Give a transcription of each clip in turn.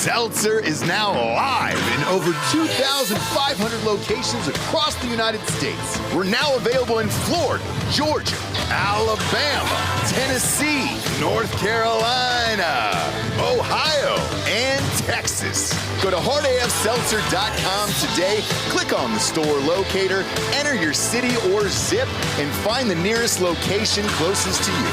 Seltzer is now live in over 2,500 locations across the United States. We're now available in Florida, Georgia, Alabama, Tennessee, North Carolina, Ohio, and Texas. Go to hardafseltzer.com today, click on the store locator, enter your city or zip, and find the nearest location closest to you.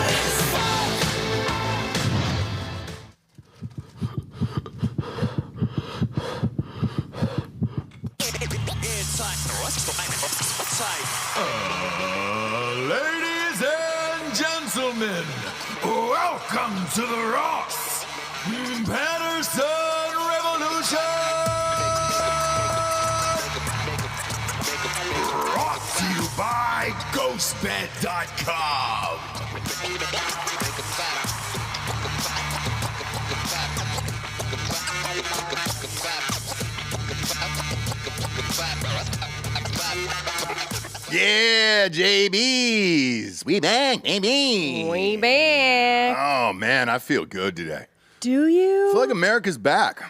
Ladies and gentlemen, welcome to the Ross Patterson Revolution! Brought to you by GhostBed.com. Yeah, JBs. We back, baby. We back. Oh, man, I feel good today. Do you? I feel like America's back.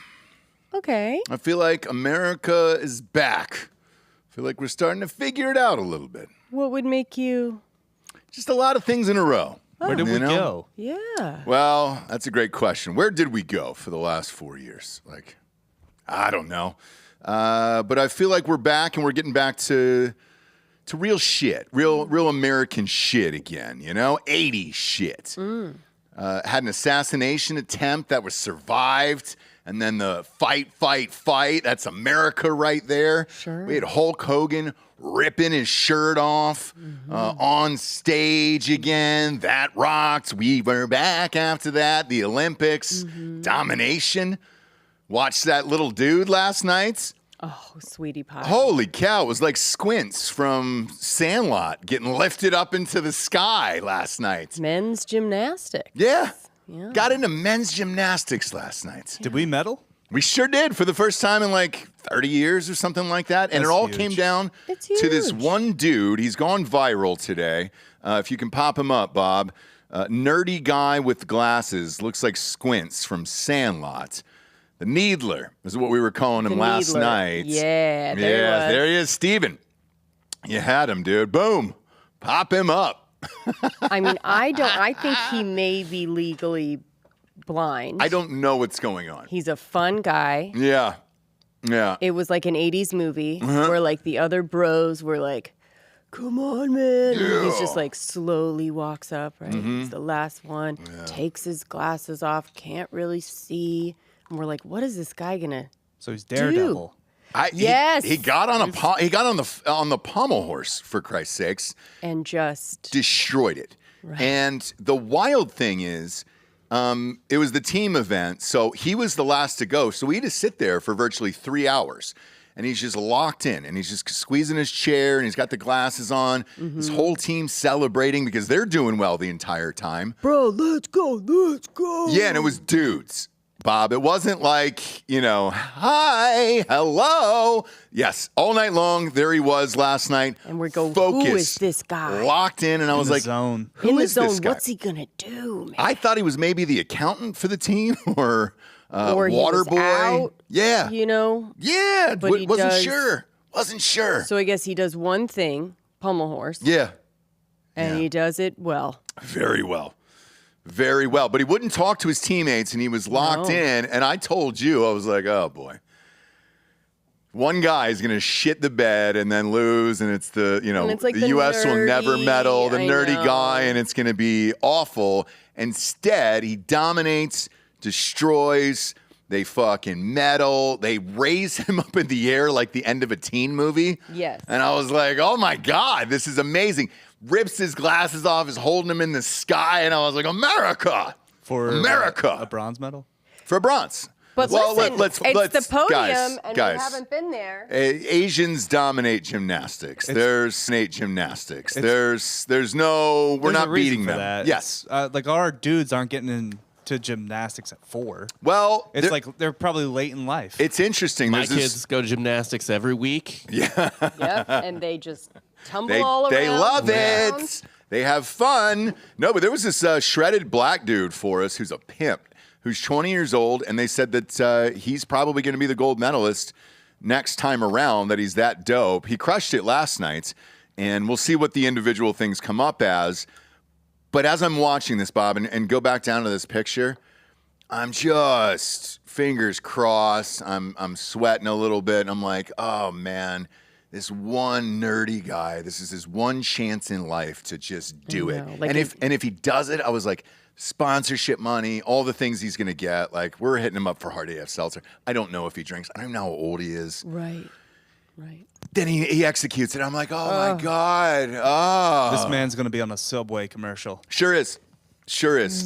Okay. I feel like America is back. I feel like we're starting to figure it out a little bit. What would make you? Just a lot of things in a row. Where did we go? Yeah. Well, that's a great question. Where did we go for the last 4 years? Like, I don't know. But I feel like we're back and we're getting back to real shit, real American shit again, you know? 80s shit. Had an assassination attempt that was survived, and then the fight. That's America right there. Sure. We had Hulk Hogan ripping his shirt off on stage again. That rocked. We were back after that. The Olympics. Domination. Watched that little dude last night. Oh, sweetie pie. Holy cow, it was like Squints from Sandlot getting lifted up into the sky last night. Men's gymnastics. Yeah. Yeah. Got into men's gymnastics last night. Did we medal? We sure did for the first time in like 30 years or something like that. And That's it all huge. came down It's to this huge. one dude. He's gone viral today. If you can pop him up, Bob. Nerdy guy with glasses. Looks like Squints from Sandlot. The Needler is what we were calling him The last Needler. night. Yeah, there he was. There he is, Steven. You had him, dude. Boom. Pop him up. I mean, I think he may be legally blind. I don't know what's going on. He's a fun guy. Yeah. It was like an 80s movie where like the other bros were like, come on, man. And he's just like slowly walks up, right? He's the last one, takes his glasses off, can't really see. And we're like, what is this guy gonna So he's Daredevil. Yes. He got on the pommel horse, for Christ's sakes. and just Destroyed it. Right. And the wild thing is, it was the team event, so he was the last to go. So we had to sit there for virtually 3 hours. And he's just locked in, and he's just squeezing his chair, and he's got the glasses on. His whole team celebrating because they're doing well the entire time. bro, let's go. Yeah, and it was dudes, Bob. It wasn't like, hi, hello. Yes, all night long, there he was last night. And we're going, focused, who is this guy? Locked in, and I was the like, zone. who In the is zone, this guy? what's he gonna do, man? I thought he was maybe the accountant for the team or Or he water was boy. out, Yeah. But he wasn't does- sure. Wasn't sure. So I guess he does one thing, pommel horse, Yeah. and he does it well. Very well. Very well. But he wouldn't talk to his teammates, and he was locked No. in. And I told you, I was like, oh, boy. One guy is going to shit the bed and then lose, and it's the it's like the the U.S. will never nerdy- medal, the I nerdy know. guy, and it's going to be awful. Instead, he dominates, destroys. They fucking medal. They raise him up in the air like the end of a teen movie. Yes. And I was like, oh, my God, this is amazing. Rips his glasses off, is holding him in the sky, and I was like, America! For America! a bronze medal? For bronze. But listen, let's the podium, guys, and guys. we haven't been there. Asians dominate gymnastics. There's gymnastics. There's no, we're There's a not reason beating for them. that. Yes. Like our dudes aren't getting into gymnastics at 4. Well, It's like they're probably late in life. it's interesting. My There's this- kids go to gymnastics every week. Yep, and they just tumble all around. They love around. it. They have fun. No, but there was this shredded black dude for us who's a pimp. who's 20 years old, and they said that he's probably going to be the gold medalist next time around, that he's that dope. He crushed it last night, and we'll see what the individual things come up as. But as I'm watching this, Bob, and go back down to this picture, I'm just fingers crossed. I'm sweating a little bit, and I'm like, oh, man. This one nerdy guy, this is his one chance in life to just do it. Like and if he does it, I was like, sponsorship money, all the things he's going to get. Like, we're hitting him up for hard AF seltzer. I don't know if he drinks. I don't know how old he is. Right. Then he executes it. I'm like, oh, my God. Oh. This man's going to be on a Subway commercial. Sure is.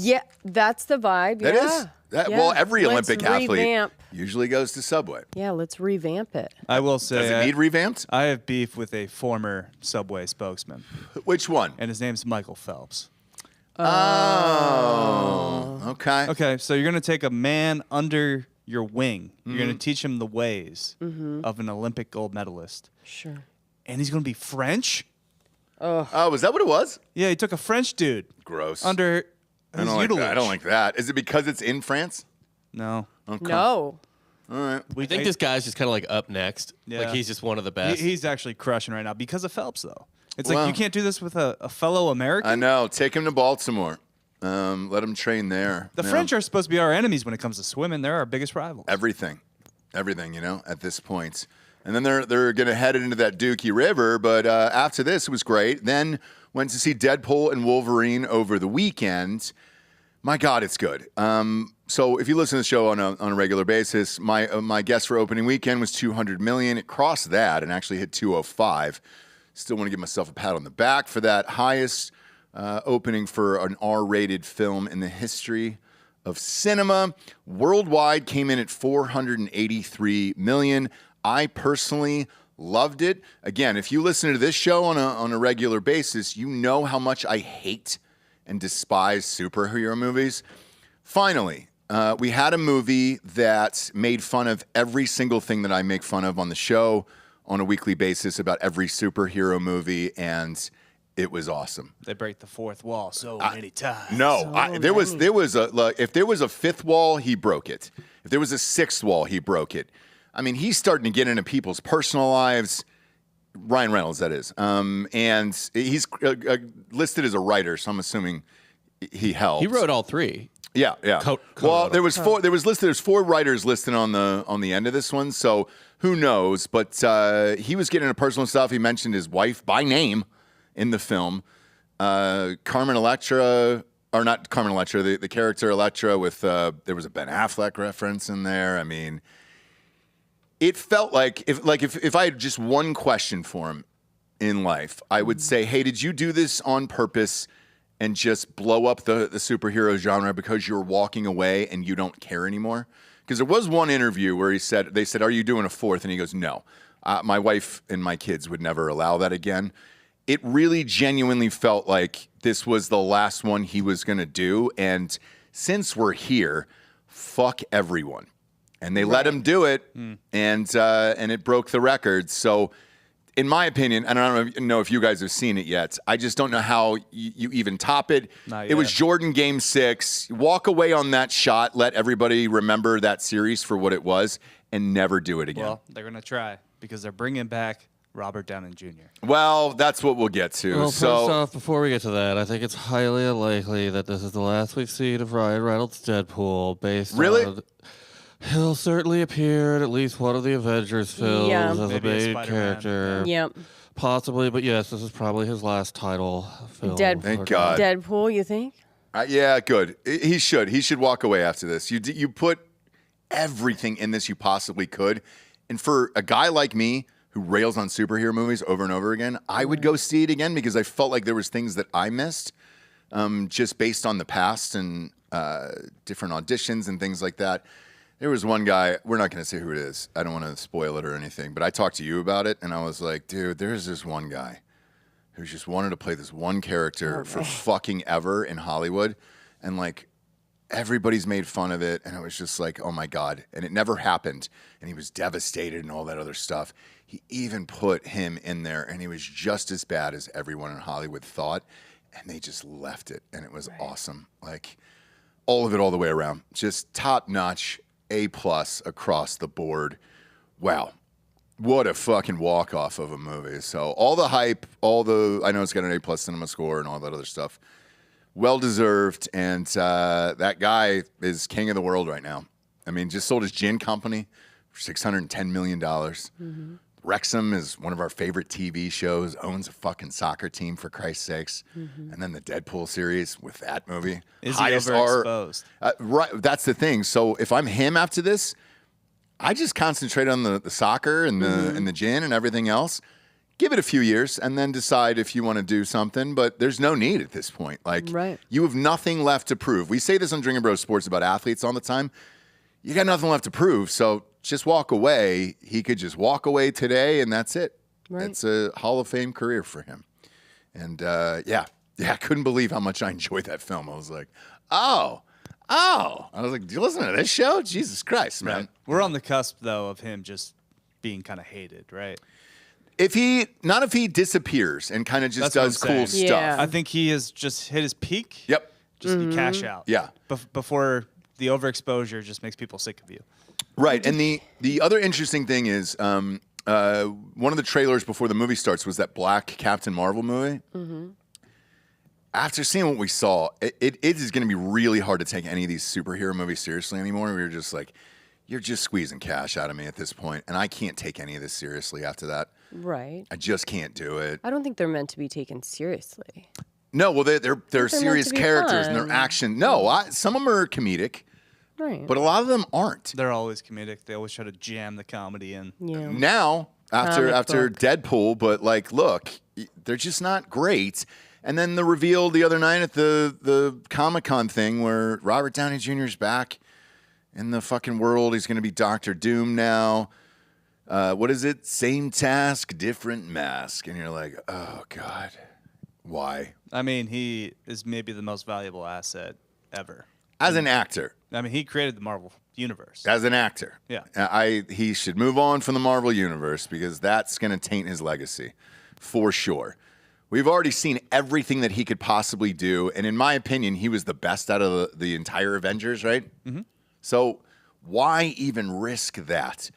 Yeah, that's the vibe. That is. Well, every Olympic athlete usually goes to Subway. Yeah, let's revamp it. I will say. Does it need revamped? I have beef with a former Subway spokesman. Which one? And his name's Michael Phelps. Oh. Okay. Okay, so you're going to take a man under your wing. You're going to teach him the ways of an Olympic gold medalist. Sure. And he's going to be French? Oh, was that what it was? Yeah, he took a French dude. Gross. Under his tutelage. I don't like that. Is it because it's in France? No. Okay. No. All right. We think this guy's just kind of like up next. Yeah. Like he's just one of the best. He's actually crushing right now because of Phelps, though. It's like you can't do this with a fellow American. I know. Take him to Baltimore. Let him train there. The French are supposed to be our enemies when it comes to swimming. They're our biggest rivals. Everything, at this point. And then they're going to head into that Dookie River. But after this, it was great. Then went to see Deadpool and Wolverine over the weekend. My God, it's good. So if you listen to the show on a regular basis, my guess for opening weekend was 200 million. It crossed that and actually hit 205. Still want to give myself a pat on the back for that highest opening for an R-rated film in the history of cinema. Worldwide came in at 483 million. I personally loved it. Again, if you listen to this show on a regular basis, you know how much I hate and despise superhero movies. Finally, we had a movie that made fun of every single thing that I make fun of on the show on a weekly basis about every superhero movie, and it was awesome. They break the fourth wall so many times. No, there was if there was a fifth wall, he broke it. If there was a sixth wall, he broke it. I mean, he's starting to get into people's personal lives. Ryan Reynolds, that is. And he's listed as a writer, so I'm assuming he helped. He wrote all three. Yeah. Well, there was four. There was listed. There's 4 writers listed on the end of this one. So who knows? But he was getting into personal stuff. He mentioned his wife by name in the film. Carmen Electra, or not Carmen Electra, the character Electra with there was a Ben Affleck reference in there. I mean, it felt like if I had just one question for him in life, I would say, hey, did you do this on purpose and just blow up the superhero genre because you're walking away and you don't care anymore? Because there was one interview where they said, are you doing a fourth? And he goes, no, my wife and my kids would never allow that again. It really genuinely felt like this was the last one he was going to do. And since we're here, fuck everyone. And they let him do it, and it broke the record. So, in my opinion, and I don't know if you guys have seen it yet, I just don't know how you even top it. It was Jordan Game 6. Walk away on that shot. Let everybody remember that series for what it was, and never do it again. Well, they're going to try, because they're bringing back Robert Downey Jr. Well, that's what we'll get to. Well, first off, before we get to that, I think it's highly unlikely that this is the last we've seen of Ryan Reynolds' Deadpool. Really? He'll certainly appear in at least one of the Avengers films as a Maybe main character. Yep. Possibly, but yes, this is probably his last title film. Thank God. Deadpool, you think? Yeah, good. He should. He should walk away after this. You put everything in this you possibly could. And for a guy like me who rails on superhero movies over and over again, I would go see it again because I felt like there was things that I missed just based on the past and different auditions and things like that. There was one guy, we're not going to say who it is. I don't want to spoil it or anything, but I talked to you about it, and I was like, dude, there's this one guy who just wanted to play this one character for fucking ever in Hollywood, and like everybody's made fun of it, and it was just like, oh my God, and it never happened, and he was devastated and all that other stuff. He even put him in there, and he was just as bad as everyone in Hollywood thought, and they just left it, and it was awesome. Like, all of it all the way around. Just top-notch, A+ across the board. Wow. What a fucking walk-off of a movie. So all the hype, I know it's got an A+ cinema score and all that other stuff. Well-deserved, and that guy is king of the world right now. I mean, just sold his gin company for $610 million. Mm-hmm. Wrexham is one of our favorite TV shows, owns a fucking soccer team, for Christ's sakes. Mm-hmm. And then the Deadpool series with that movie. Is he overexposed? Right, that's the thing. So if I'm him after this, I just concentrate on the soccer and the gin and everything else. Give it a few years and then decide if you want to do something. But there's no need at this point. Like, you have nothing left to prove. We say this on Drinkin' Bros Sports about athletes all the time. You got nothing left to prove, so just walk away. He could just walk away today, and that's it. Right. It's a Hall of Fame career for him. And, I couldn't believe how much I enjoyed that film. I was like, oh. I was like, do you listen to this show? Jesus Christ, man. Right. We're on the cusp, though, of him just being kind of hated, right? If he disappears and kind of just does cool stuff. Yeah. I think he has just hit his peak. Yep. Just cash out. Yeah. Before the overexposure just makes people sick of you. Right. And the other interesting thing is one of the trailers before the movie starts was that Black Captain Marvel movie. Mm-hmm. After seeing what we saw, it is going to be really hard to take any of these superhero movies seriously anymore. We were just like, you're just squeezing cash out of me at this point, and I can't take any of this seriously after that. Right. I just can't do it. I don't think they're meant to be taken seriously. No, well, they're serious characters and they're action. No, some of them are comedic. Right. But a lot of them aren't. They're always comedic. They always try to jam the comedy in. Yeah. Now, after Deadpool, but like, look, they're just not great. And then the reveal the other night at the Comic-Con thing where Robert Downey Jr. is back in the fucking world. He's going to be Dr. Doom now. What is it? Same task, different mask. And you're like, oh, God. Why? I mean, he is maybe the most valuable asset ever. As an actor. I mean, he created the Marvel Universe. As an actor. Yeah. He should move on from the Marvel Universe because that's going to taint his legacy for sure. We've already seen everything that he could possibly do. And in my opinion, he was the best out of the entire Avengers, right? Mm-hmm. So why even risk that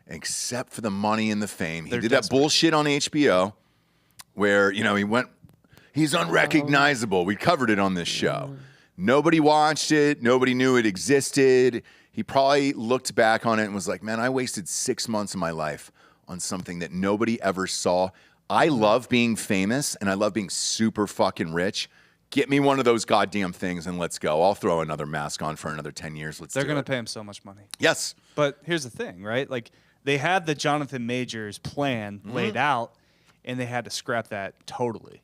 except for the money and the fame? He did that bullshit on HBO where, he's unrecognizable. We covered it on this show. Nobody watched it. Nobody knew it existed. He probably looked back on it and was like, man, I wasted 6 months of my life on something that nobody ever saw. I love being famous and I love being super fucking rich. Get me one of those goddamn things and let's go. I'll throw another mask on for another 10 years. They're going to pay him so much money. Yes. But here's the thing, right? Like, they had the Jonathan Majors plan laid out and they had to scrap that totally.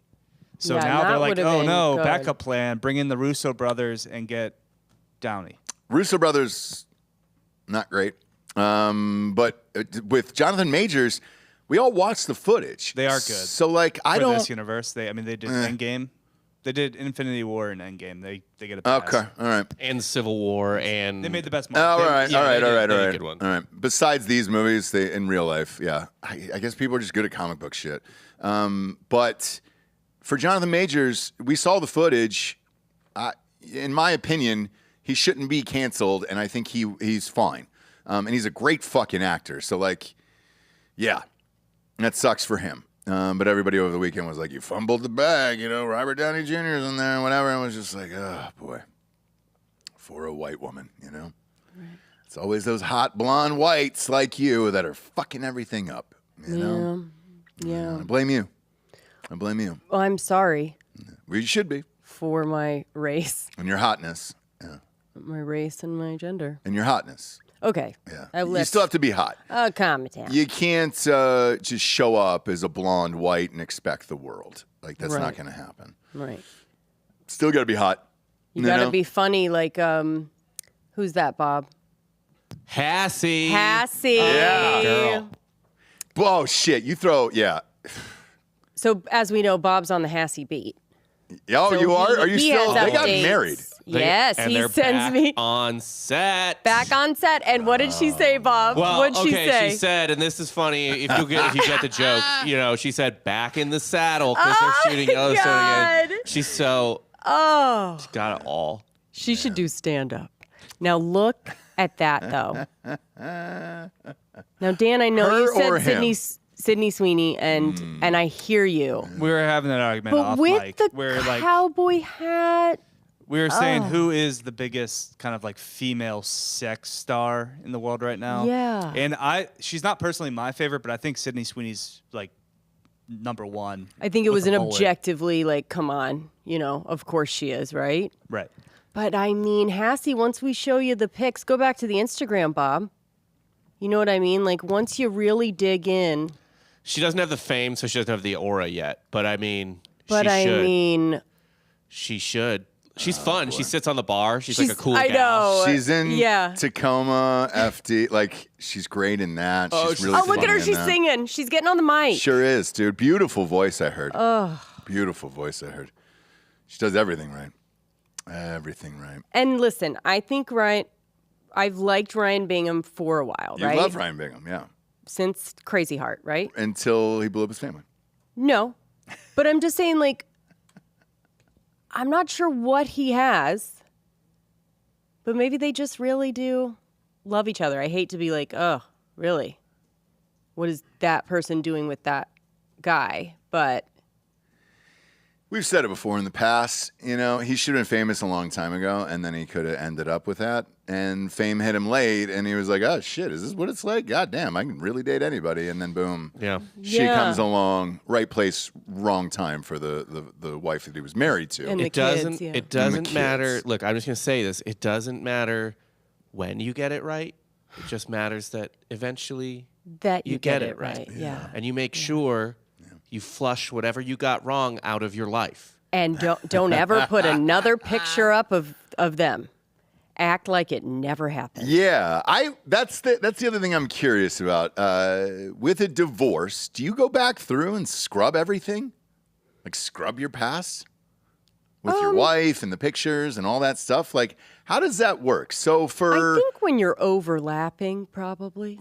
So now they're like, oh no, backup plan, bring in the Russo brothers and get Downey. Russo brothers, not great. But with Jonathan Majors, we all watched the footage. They are good. So like, For this universe, they did Endgame. They did Infinity War and Endgame. They get a pass. Okay, all right. And Civil War, and they made the best money. All right. Good one. All right. Besides these movies, in real life, I guess people are just good at comic book shit. But for Jonathan Majors, we saw the footage. In my opinion, he shouldn't be canceled, and I think he's fine. And he's a great fucking actor. So like, yeah, that sucks for him. But everybody over the weekend was like, you fumbled the bag, Robert Downey Jr. is in there and whatever. And I was just like, oh, boy. For a white woman, Right. It's always those hot blonde whites like you that are fucking everything up, Yeah. I blame you. Well, I'm sorry. Well, you should be. For my race. And your hotness. Yeah. My race and my gender. And your hotness. Okay. Yeah. You still have to be hot. Calm it down. You can't just show up as a blonde white and expect the world. Like, that's not going to happen. Right. Still got to be hot. You got to be funny like, who's that, Bob? Hassie. Yeah. Girl. Oh, shit. You throw, So, as we know, Bob's on the Hassie beat. Oh, so you are? Are you still? They got married. Yes, he sends me on set. Back on set. And what did she say, Bob? Well, What'd she say? She said, and this is funny if you get the joke. She said back in the saddle because they're shooting Yellowstone again. She's so. Oh. She's got it all. She should do stand-up. Now look at that, though. Now, Dan, I know you said Sydney Sweeney, and I hear you. We were having that argument but off with mic. the cowboy hat. We were saying who is the biggest kind of like female sex star in the world right now. Yeah. And she's not personally my favorite, but I think Sydney Sweeney's like number one. I think it was an objectively like, come on, of course she is, right? Right. But I mean, Hassie, once we show you the pics, go back to the Instagram, Bob. You know what I mean? Like once you really dig in. She doesn't have the fame, so she doesn't have the aura yet. But I mean, she should. She's fun. Boy. She sits on the bar. She's like a cool gal. I know. She's in Tacoma, FD. Like, she's great in that. She's really look at her. She's singing. She's getting on the mic. Sure is, dude. Beautiful voice, I heard. Beautiful voice, I heard. She does everything right. Everything right. And listen, I think I've liked Ryan Bingham for a while, right? You love Ryan Bingham, yeah. Since Crazy Heart, right? Until he blew up his family. No. But I'm just saying, like, I'm not sure what he has, but maybe they just really do love each other. I hate to be like, oh, really? What is that person doing with that guy? But we've said it before in the past. He should have been famous a long time ago, and then he could have ended up with that. And fame hit him late, and he was like, oh, shit, is this what it's like? God damn, I can really date anybody. And then, boom. Yeah. She comes along, right place, wrong time for the wife that he was married to. And it doesn't matter. Look, I'm just going to say this. It doesn't matter when you get it right. It just matters that eventually that you get it right. Yeah. And you make sure you flush whatever you got wrong out of your life. And don't ever put another picture up of them. Act like it never happened. Yeah, that's the other thing I'm curious about. With a divorce, do you go back through and scrub everything? Like scrub your past? With your wife and the pictures and all that stuff? Like, how does that work? So I think when you're overlapping, probably.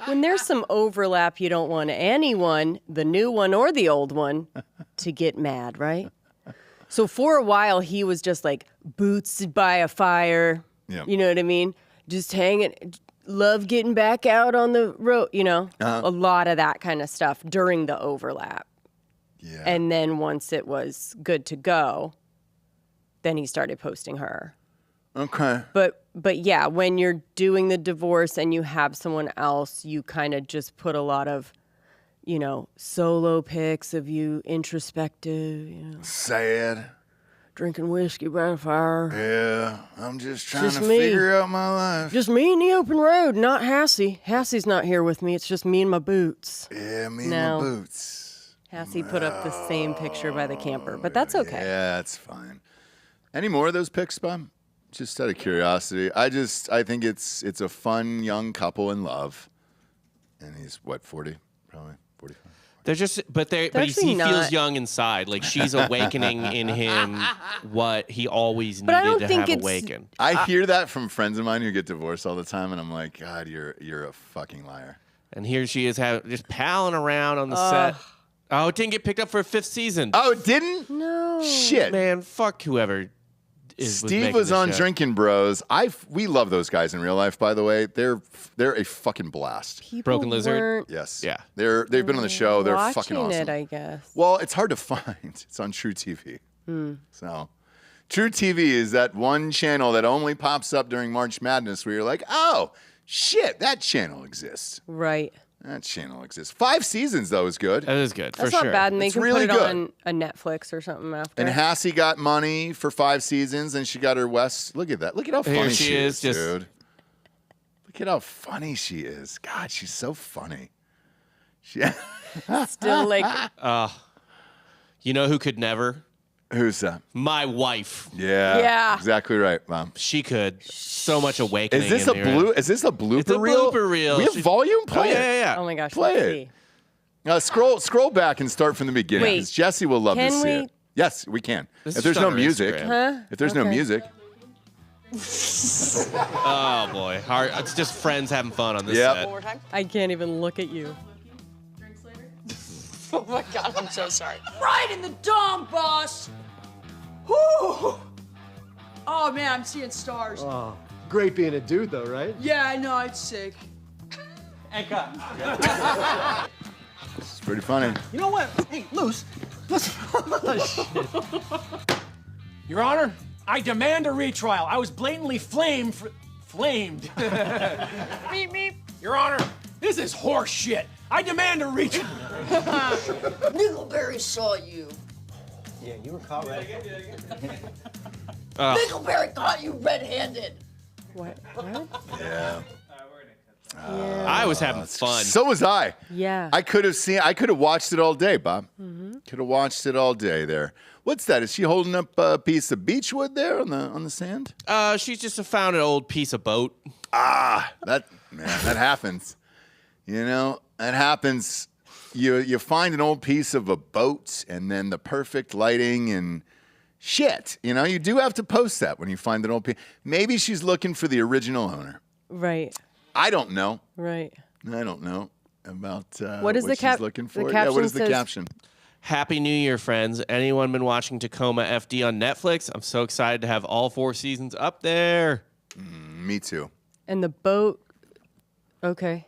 When there's some overlap, you don't want anyone, the new one or the old one, to get mad, right? So for a while, he was just like boots by a fire. Yeah. You know what I mean? Just hanging, love getting back out on the road, a lot of that kind of stuff during the overlap. Yeah. And then once it was good to go, then he started posting her. Okay. But yeah, when you're doing the divorce and you have someone else, you kind of just put a lot of, solo pics of you introspective, sad, drinking whiskey by the fire. Yeah, I'm just trying to figure out my life. Just me in the open road, not Hassie. Hassie's not here with me. It's just me and my boots. Yeah, me and my boots. Hassie put up the same picture by the camper, but that's okay. Yeah, that's fine. Any more of those pics, Bob? Just out of curiosity. I think it's a fun young couple in love. And he's, 40? Probably 45. They're just, but he feels young inside. Like she's awakening in him what he always needed to have awakened. I hear that from friends of mine who get divorced all the time, and I'm like, God, you're a fucking liar. And here she is, just palling around on the set. Oh, it didn't get picked up for a 5th season. Oh, it didn't? No. Shit. Man, fuck whoever. Steve was on Drinkin' Bros. We love those guys in real life, by the way. They're a fucking blast. Broken Lizard? Yes. Yeah. They've been on the show. They're fucking awesome. Watching it, I guess. Well, it's hard to find. It's on True TV. So, True TV is that one channel that only pops up during March Madness where you're like, oh, shit, that channel exists. Right. That channel exists. 5 seasons, though, is good. That is good, That's for sure. not bad, and they can really put it good. on a Netflix or something after. And Hassie got money for 5 seasons, and she got her West. Look at that. Look at how funny she is, dude. Look at how funny she is. God, she's so funny. Still like... You know who could never? Who's that? My wife. Yeah. Exactly right, Mom. She could. So much awakening. Is this a blooper It's a reel? blooper reel. We have volume? Play it. Yeah. Oh my gosh. Play it. Scroll back and start from the beginning. Because Jessie will love to see it. Yes, we can. If there's no music. If there's no music. Oh boy. It's just friends having fun on this set. I can't even look at you. Drinks later? Oh my God, I'm so sorry. Right in the dome, boss! Whew. Oh man, I'm seeing stars. Oh, great being a dude though, right? Yeah, I know, it's sick. And cut. It's pretty funny. You know what? Hey, Luce, listen. Your Honor, I demand a retrial. I was blatantly flamed. Meep, meep. Your Honor, this is horse shit. I demand a retrial. Nickelberry saw you. Yeah, you were caught red. Nickelberry caught you red-handed. What? Yeah. I was having fun. So was I. Yeah. I could have watched it all day, Bob. Could have watched it all day there. What's that? Is she holding up a piece of beechwood there on the sand? She's just found an old piece of boat. That happens. You know, that happens. You find an old piece of a boat and then the perfect lighting and shit. You know, you do have to post that when you find an old piece. Maybe she's looking for the original owner. Right. I don't know. Right. I don't know about what is she's looking for. Yeah, what is the caption? Happy New Year, friends. Anyone been watching Tacoma FD on Netflix? I'm so excited to have all 4 seasons up there. Me too. And the boat. Okay.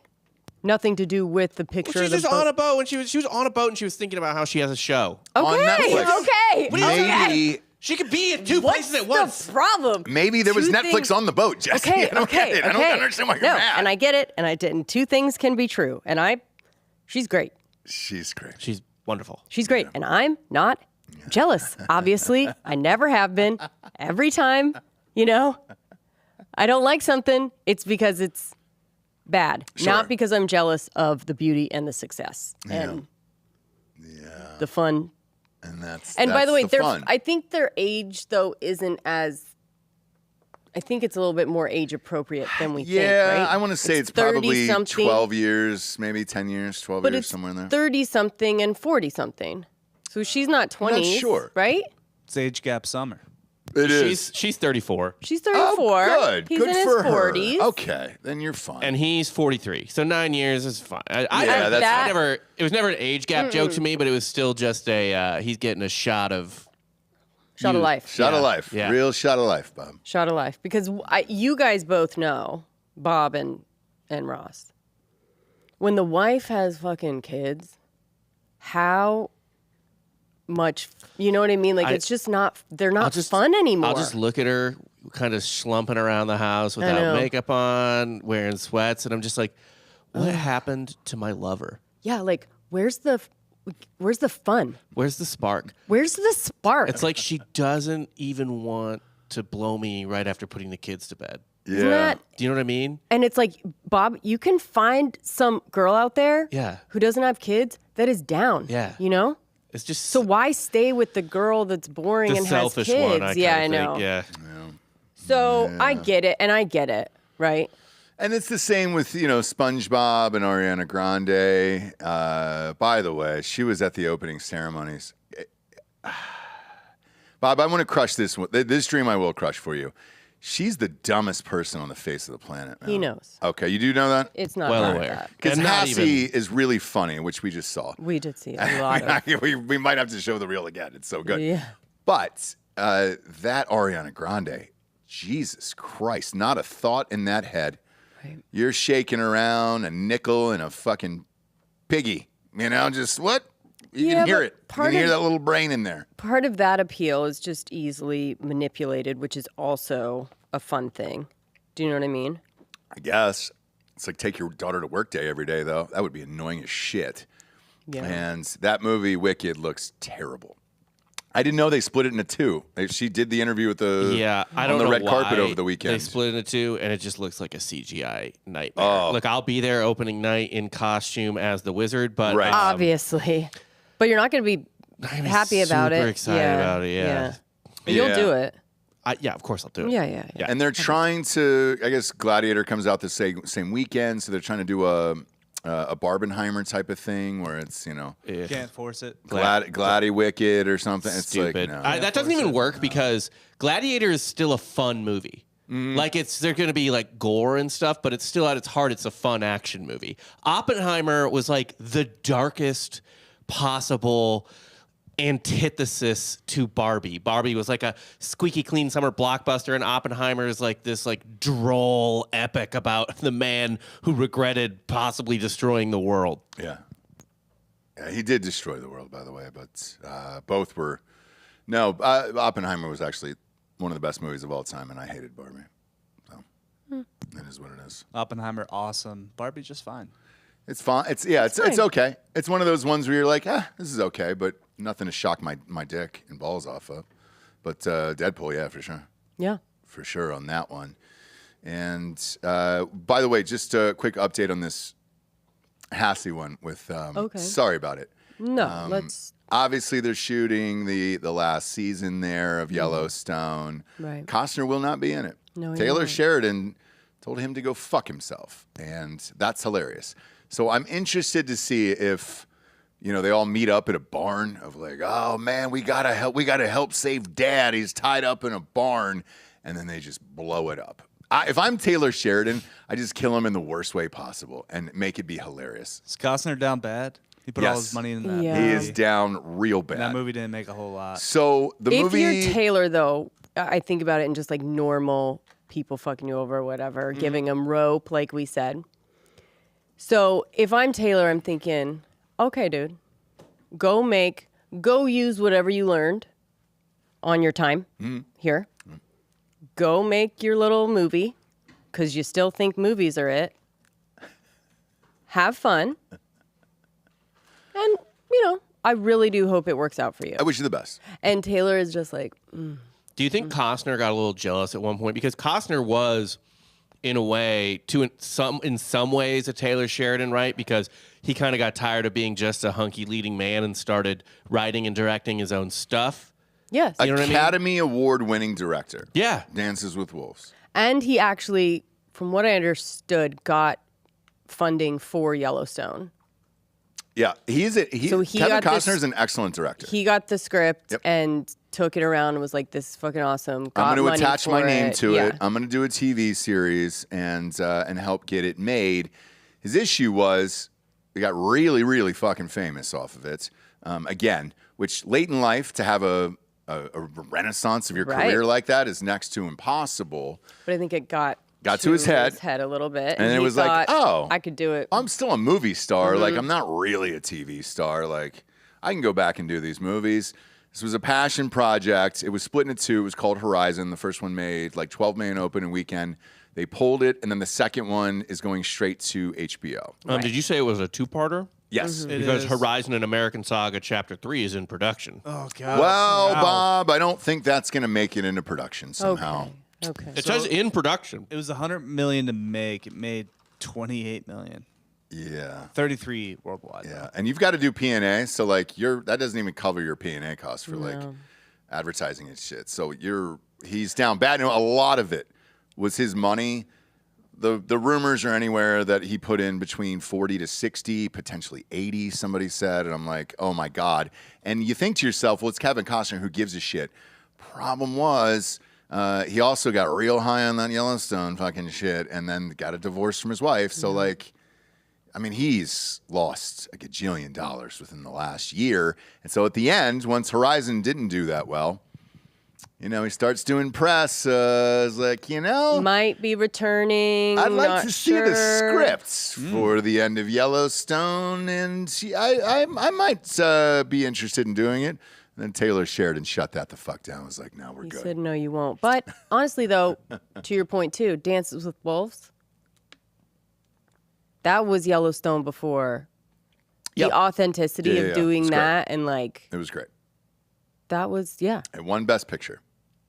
Nothing to do with the picture Well, of she's the just boat. on a boat, and she was on a boat, and she was thinking about how she has a show. Okay. On Netflix. Okay. Maybe She could be in 2 What's places at once. the problem? maybe there was Two Netflix things- on the boat, Jesse. Okay. I don't get it. I don't understand why you're no, mad. and I get it, and I didn't. 2 things can be true, and she's great. She's great. She's wonderful. She's great, and I'm not jealous. Obviously, I never have been. Every time, I don't like something, it's because it's bad, Sure. not because I'm jealous of the beauty and the success and the fun. And that's By the way, fun. I think their age though isn't as. I think it's a little bit more age appropriate than we think. Yeah, Right? I want to say it's probably 30-something, 12 years, maybe 10 years, 12 but years, it's somewhere in there. 30-something and 40-something. So she's not 20s, sure. right? It's age gap summer. It is. She's 34, She's 34. Oh, good. He's good in his for 40s. her. Okay, then you're fine. and he's 43. So 9 years is fine. Yeah, that's fine. It was never an age gap joke to me, but it was still just he's getting a shot of Shot of life. Shot of life. Yeah. Real shot of life, Bob. Shot of life. Because you guys both know, Bob and Ross, when the wife has fucking kids, how much, you know what I mean? Like, it's just not, they're not fun anymore. I'll just look at her kind of slumping around the house know. without makeup on, wearing sweats, and I'm just like, what happened to my lover? Yeah, like, where's the fun? Where's the spark? Where's the spark? It's like she doesn't even want to blow me right after putting the kids to bed. Isn't Yeah. that, Do you know what I mean? and it's like, Bob, you can find some girl out there Yeah. who doesn't have kids that is down. Yeah. You know? It's just So why stay with the girl that's boring the and has selfish kids? one. I Yeah, I kinda know. think. Yeah. So I get it, and I get it, right? And it's the same with, SpongeBob and Ariana Grande. By the way, she was at the opening ceremonies. Bob, I want to crush this one. This dream I will crush for you. She's the dumbest person on the face of the planet. He knows. Okay, you do know that? It's not Well like aware. that. Because And not Hassie even- is really funny, which we just saw. We did see a lot of. we might have to show the reel again. It's so good. Yeah. But that Ariana Grande, Jesus Christ, not a thought in that head. Right. You're shaking around a nickel and a fucking piggy. Just what? You Yeah, can hear but it. You part can hear of- that little brain in there. Part of that appeal is just easily manipulated, which is also a fun thing. Do you know what I mean? I guess. It's like take your daughter to work day every day, though. That would be annoying as shit. Yeah. And that movie, Wicked, looks terrible. I didn't know they split it into 2. She did the interview with Yeah, I don't on the know red carpet why over the weekend. They split into 2, and it just looks like a CGI nightmare. Oh. Look, I'll be there opening night in costume as the wizard, but Right. Obviously. But you're not going to be happy about it. super excited about it, yeah. But you'll Yeah. do it. yeah, of course I'll do it. Yeah. And they're trying to, I guess Gladiator comes out the same weekend, so they're trying to do a Barbenheimer type of thing where it's, Can't force it. Gladi Wicked or something. It's Stupid. like, no. That doesn't even work because Gladiator is still a fun movie. Like they're going to be like gore and stuff, but it's still at its heart, it's a fun action movie. Oppenheimer was like the darkest possible antithesis to Barbie. Barbie was like a squeaky clean summer blockbuster, and Oppenheimer is like this like droll epic about the man who regretted possibly destroying the world. Yeah. Yeah, he did destroy the world, by the way, but both were. No, Oppenheimer was actually one of the best movies of all time, and I hated Barbie. So it is what it is. Oppenheimer, awesome. Barbie, just fine. It's fine. It's okay. It's one of those ones where you're like, this is okay, but nothing to shock my dick and balls off of. But Deadpool, yeah, for sure. Yeah. For sure on that one. And by the way, just a quick update on this Hassie one with Okay. Sorry about it. No, let's. Obviously, they're shooting the last season there of Yellowstone. Right. Costner will not be in it. No, he Taylor won't. Sheridan told him to go fuck himself, and that's hilarious. So I'm interested to see if, they all meet up at a barn of like, oh man, we gotta help save Dad. He's tied up in a barn, and then they just blow it up. If I'm Taylor Sheridan, I just kill him in the worst way possible and make it be hilarious. Is Costner down bad? He put all his money in that. Yeah. He is down real bad. And that movie didn't make a whole lot. So the If movie. you're Taylor, though, I think about it in just like normal people fucking you over or whatever, giving them rope, like we said. So if I'm Taylor, I'm thinking, okay, dude, go use whatever you learned on your time here. Go make your little movie, because you still think movies are it. Have fun. And, I really do hope it works out for you. I wish you the best. And Taylor is just like, Do you think Costner got a little jealous at one point? Because Costner was, in a way, in some ways, a Taylor Sheridan, right? Because he kind of got tired of being just a hunky leading man and started writing and directing his own stuff. yes. You know what I mean? Academy Award-winning director. Yeah. Dances with Wolves. And he actually, from what I understood, got funding for Yellowstone. Yeah, So he Kevin got this- Costner is an excellent director. He got the script Yep. and took it around and was like, this is fucking awesome. I'm Got going to money attach my for name to Yeah. it. I'm going to do a TV series and help get it made. His issue was he got really, really fucking famous off of it. Again, which late in life to have a renaissance of your Right. career like that is next to impossible. But I think it got to his head. a little bit. And he it was like, thought, oh, I could do it. I'm still a movie star. Mm-hmm. Like, I'm not really a TV star. Like, I can go back and do these movies. This was a passion project. It was split into two. It was called Horizon. The first one made like 12 million opening weekend. They pulled it, and then the second one is going straight to HBO. Did you say it was a two-parter? Yes. It Because is. Horizon and American Saga Chapter 3 is in production. Oh, God. Well, Wow. Bob, I don't think that's going to make it into production somehow. Okay. It says in production. It was $100 million to make. It made $28 million. Yeah. 33 worldwide. Yeah. And you've got to do P&A, so like that doesn't even cover your P&A costs for like advertising and shit. So he's down bad. And a lot of it was his money. The rumors are anywhere that he put in between 40 to 60, potentially 80, somebody said. And I'm like, oh my God. And you think to yourself, well, it's Kevin Costner, who gives a shit. Problem was, he also got real high on that Yellowstone fucking shit and then got a divorce from his wife. So like, I mean, he's lost a gajillion dollars within the last year. And so at the end, once Horizon didn't do that well, he starts doing press. It's like, Might be returning. I'd like not to see the sure. scripts for the end of Yellowstone. And I might be interested in doing it. And then Taylor Sheridan shut that the fuck down. I was like, no, we're He good. said, no, you won't. But honestly, though, to your point, too, Dances with Wolves, that was Yellowstone before. Yep. The authenticity Yeah, of yeah, doing it's great. that and like, It was great. that was, yeah. It won Best Picture.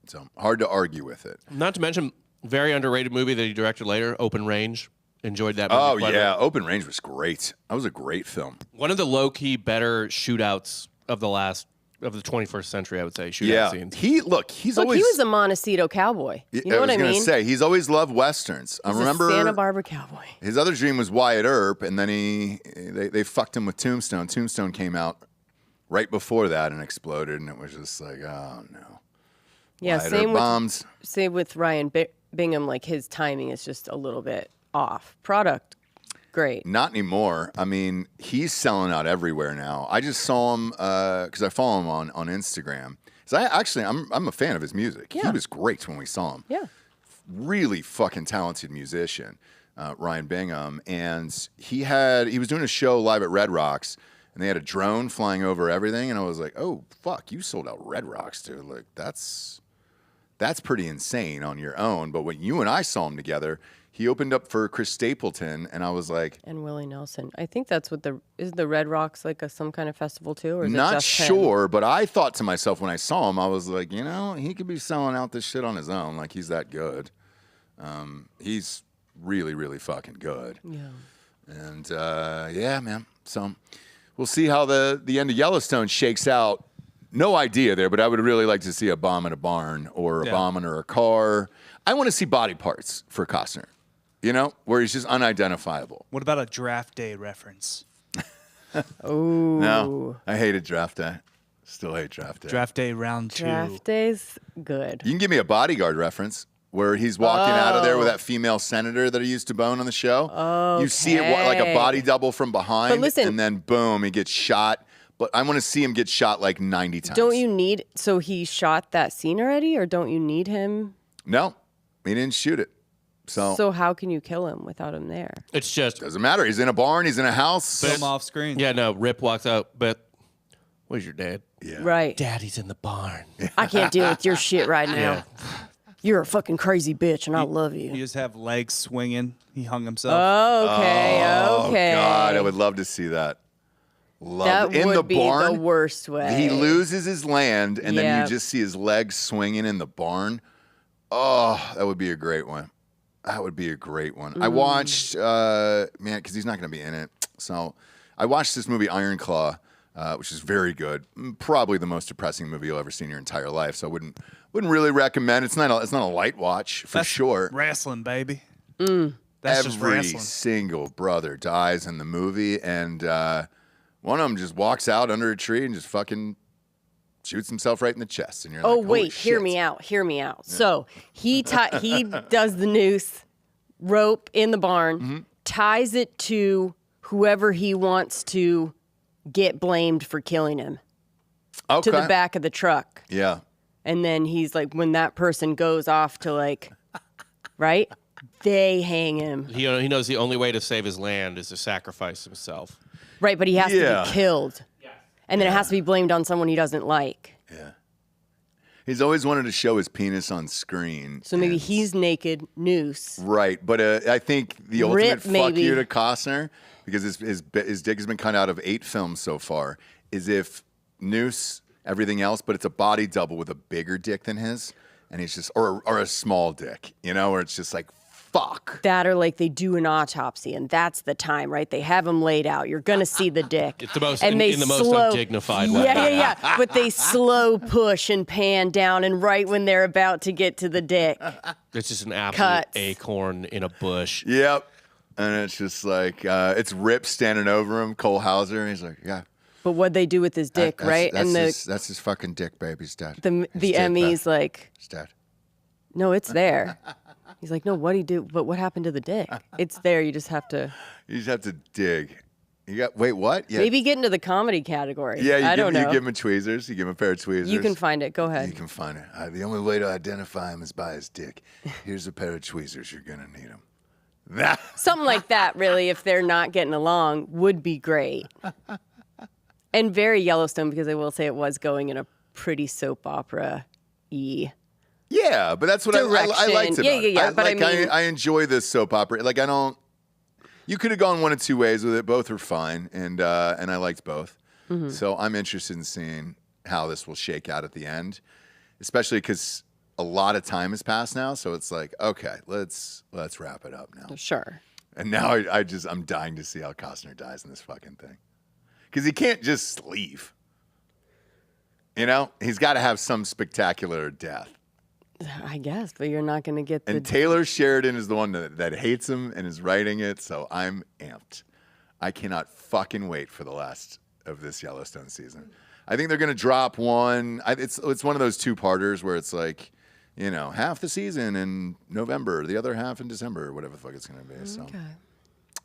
So hard to argue with it. Not to mention, very underrated movie that he directed later, Open Range. Enjoyed that movie. Oh, quite a yeah. bit. Open Range was great. That was a great film. One of the low-key better shootouts of the 21st century, I would say, shootout scenes. He's Look, always. he was a Montecito cowboy. You know what I was gonna mean? say he's always loved westerns. I He's remember a Santa Barbara cowboy. his other dream was Wyatt Earp, and then they fucked him with Tombstone. Tombstone came out right before that and exploded, and it was just like, oh no. Yeah, Wyatt Earp bombs. same with Ryan Bingham. Like his timing is just a little bit off. Product, great. Not anymore. I mean, he's selling out everywhere now. I just saw him because I follow him on Instagram. So I'm a fan of his music. Yeah. He was great when we saw him. Yeah. Really fucking talented musician, Ryan Bingham, and he was doing a show live at Red Rocks, and they had a drone flying over everything, and I was like, oh fuck, you sold out Red Rocks, dude. Like that's pretty insane on your own. But when you and I saw him together, he opened up for Chris Stapleton, and I was like, and Willie Nelson. I think that's what is the Red Rocks like some kind of festival too, or is not it just sure, but I thought to myself when I saw him, I was like, you know, he could be selling out this shit on his own. Like he's that good. He's really, really fucking good. Yeah. And yeah, man. So we'll see how the end of Yellowstone shakes out. No idea there, but I would really like to see a bomb in a barn or a bomb under a car. I want to see body parts for Costner, you know, where he's just unidentifiable. What about a draft day reference? Oh. No, I hated draft day. Still hate draft day. Draft day round 2. Draft day's good. You can give me a Bodyguard reference where he's walking out of there with that female senator that he used to bone on the show. Oh, you see it like a body double from behind, But listen, and then boom, he gets shot. But I want to see him get shot like 90 times. Don't you need? So he shot that scene already, or don't you need him? No, he didn't shoot it. So how can you kill him without him there? It's just doesn't matter. He's in a barn. He's in a house. Film off screen. yeah. No, Rip walks out, but where's your dad? Yeah. Right. Daddy's in the barn. I can't deal with your shit right now. You're a fucking crazy bitch, and I love you. You just have legs swinging. He hung himself. Okay. Okay. Oh God, I would love to see that. That in would the be barn, the worst way. He loses his land, and then Yeah. you just see his legs swinging in the barn. Oh, that would be a great one. That would be a great one. I watched, man, because he's not going to be in it. So I watched this movie Iron Claw, which is very good. Probably the most depressing movie you'll ever see in your entire life. So I wouldn't really recommend. It's not a light watch for That's sure. Wrestling, baby. Mm. That's just Every wrestling. single brother dies in the movie, and one of them just walks out under a tree and just fucking shoots himself right in the chest. And you're Oh like, wait, holy hear shit. me out. Hear me out. So he does the noose rope in the barn, ties it to whoever he wants to get blamed for killing him Okay. to the back of the truck, Yeah. and then he's like, when that person goes off to like, right? They hang him. He knows the only way to save his land is to sacrifice himself. Right, but he has Yeah. to be killed. And then it has to be blamed on someone he doesn't like. Yeah. He's always wanted to show his penis on screen. So maybe and- he's naked, noose. Right, but I think the ultimate Rip, fuck maybe. you to Costner, because his dick has been cut out of 8 films so far, is if Noose, everything else, but it's a body double with a bigger dick than his, and he's just, or a small dick, you know, where it's just like, fuck. That or like they do an autopsy, and that's the time, right? They have him laid out. You're gonna see the dick. It's the most and in the most undignified way. Yeah. But they slow push and pan down, and right when they're about to get to the dick, It's just an absolute Cuts. acorn in a bush. Yep. And it's just like, it's Rip standing over him, Cole Hauser, and he's like, yeah. but what they do with his dick, that's- right? That's And that's his fucking dick, baby. He's dead. the His dick, Emmy's like, He's dead. no, it's there. He's like, no, what'd he do? But what happened to the dick? It's there. You just have to You just have to dig. Wait, what? Yeah. maybe get into the comedy category. Yeah, I don't know. You give him tweezers. You give him a pair of tweezers. You can find it. Go You ahead. can find it. The only way to identify him is by his dick. Here's a pair of tweezers. You're gonna need them. Something like that, really, if they're not getting along, would be great. And very Yellowstone, because I will say it was going in a pretty soap opera-y. Yeah, but that's what I liked Direction. about it. Yeah, but I mean- I enjoy this soap opera. Like I don't. You could have gone one of two ways with it. Both were fine, and I liked both. Mm-hmm. So I'm interested in seeing how this will shake out at the end, especially because a lot of time has passed now. So it's like, okay, let's wrap it up now. Sure. And now I'm dying to see how Costner dies in this fucking thing. Because he can't just leave. You know? He's got to have some spectacular death. I guess, but you're not going to get the... And Taylor Sheridan is the one that hates him and is writing it, so I'm amped. I cannot fucking wait for the last of this Yellowstone season. I think they're going to drop one. It's one of those two-parters where it's like, you know, half the season in November, the other half in December, or whatever the fuck it's going to be. So. Okay.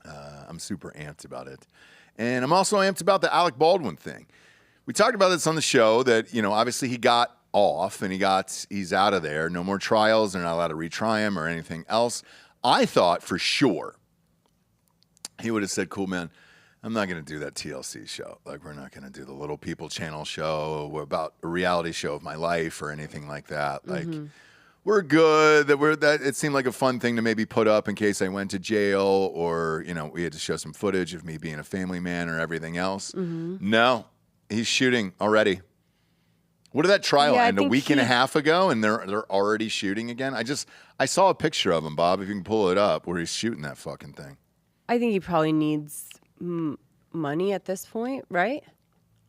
I'm super amped about it. And I'm also amped about the Alec Baldwin thing. We talked about this on the show that, obviously he got off and he's out of there. No more trials. They're not allowed to retry him or anything else. I thought for sure he would have said, cool, man, I'm not going to do that TLC show. Like, we're not going to do the Little People channel show about a reality show of my life or anything like that. Like, we're good. That it seemed like a fun thing to maybe put up in case I went to jail or, we had to show some footage of me being a family man or everything else. No, he's shooting already. What did that trial end? A week and a half ago, and they're already shooting again? I saw a picture of him, Bob, if you can pull it up, where he's shooting that fucking thing. I think he probably needs money at this point, right?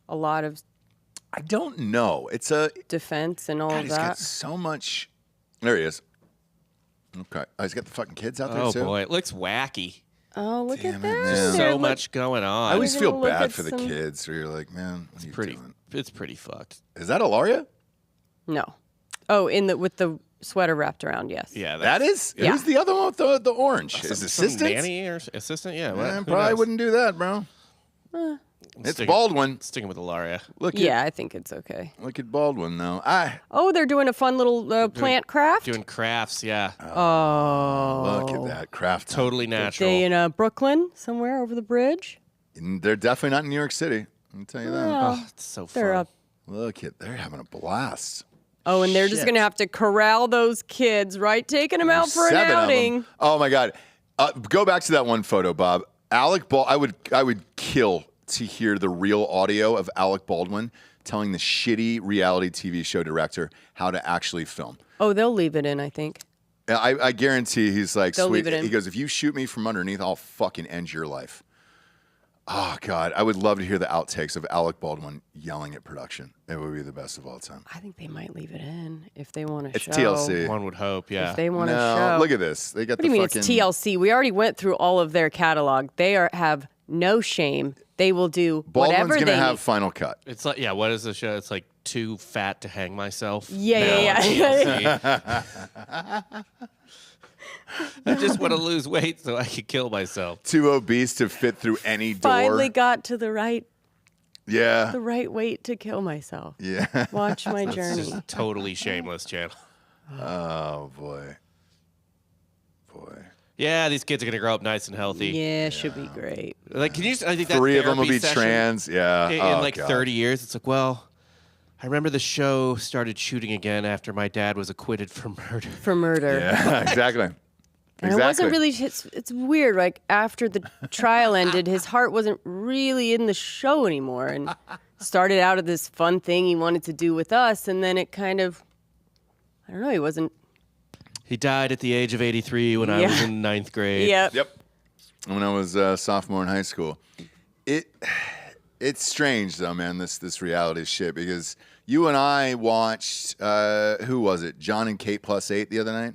A lot of... I don't know. It's a... defense and all of he's that. Got so much... There he is. Okay. Oh, he's got the fucking kids out there, too? Oh, boy. It looks wacky. Oh, look at that. man. So much going on. I always We're feel gonna look bad at for the some- kids, where you're like, man, what are you doing? It's pretty fucked. Is that Ilaria? No. Oh, with the sweater wrapped around, yes. Yeah. That is? Yeah. Who's the other one with the orange? His Some assistant? nanny or assistant? Yeah. Man, Who probably knows? wouldn't do that, bro. It's Sticking- Baldwin. Sticking with Ilaria. Yeah, I think it's okay. Look at Baldwin, though. Oh, they're doing a fun little plant craft? Doing crafts, yeah. Look at that craft. Totally natural. They in Brooklyn, somewhere over the bridge? They're definitely not in New York City. I'll tell you that. Well, Oh, it's so they're fun. up. Look at, they're having a blast. Oh, and they're just going to have to corral those kids, right? Taking them out for an 7 of them. outing. Oh my God! Go back to that one photo, Bob. Alec Baldwin. I would kill to hear the real audio of Alec Baldwin telling the shitty reality TV show director how to actually film. Oh, they'll leave it in, I think. I guarantee he's like, They'll sweet. leave it in. He goes, if you shoot me from underneath, I'll fucking end your life. Oh God, I would love to hear the outtakes of Alec Baldwin yelling at production. It would be the best of all time. I think they might leave it in if they want to It's show. TLC. One would hope, yeah. If they want to No, show. look at this. They got What do the you mean fucking. it's TLC? We already went through all of their catalog. They have no shame. They will do Baldwin's whatever gonna they have need. Final Cut. It's like, yeah, what is the show? It's like Too Fat to Hang Myself. Yeah. I just want to lose weight so I could kill myself. Too obese to fit through any door. Finally got to the right Yeah. weight to kill myself. Yeah. Watch my It's journey. just totally shameless channel. Oh boy. Boy. Yeah, these kids are gonna grow up nice and healthy. Yeah, should be great. Like, can you? I think that 3 of them will therapy be session trans. Yeah. In Oh, like God. 30 years, it's like, well, I remember the show started shooting again after my dad was acquitted for murder. For murder. Yeah, exactly. And it wasn't really, it's weird. Like, after the trial ended, his heart wasn't really in the show anymore. And started out of this fun thing he wanted to do with us. And then it kind of, I don't know, he wasn't. He died at the age of 83 when I was in 9th grade. Yep. When I was a sophomore in high school. It's strange though, man, this reality shit, because you and I watched who was it? John and Kate Plus 8 the other night.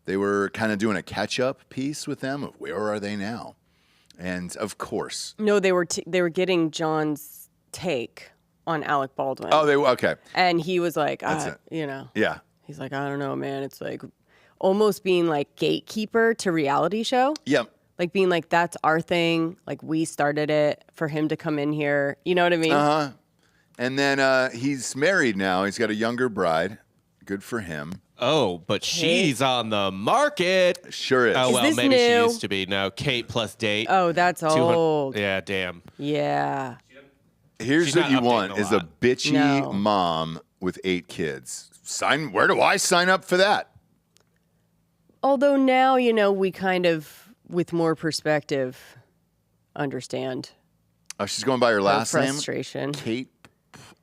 They were kind of doing a catch-up piece with them of where are they now? And of course. No, they were getting John's take on Alec Baldwin. Oh, okay. And he was like, That's it. you know. Yeah. He's like, I don't know, man. It's like almost being like gatekeeper to reality show. Yep. Like being like, that's our thing. Like we started it for him to come in here. You know what I mean? Uh-huh. And then he's married now. He's got a younger bride. Good for him. Oh, but she's on the market. Sure is. Oh, well, this maybe she new? used to be. No, Kate plus date. Oh, that's 200 old. Yeah, damn. Yeah. Here's She's what not you updating want a is a lot. bitchy No. mom with 8 kids. Where do I sign up for that? Although now, you know, we kind of, with more perspective, understand Oh, she's going by her her last name? frustration. Kate.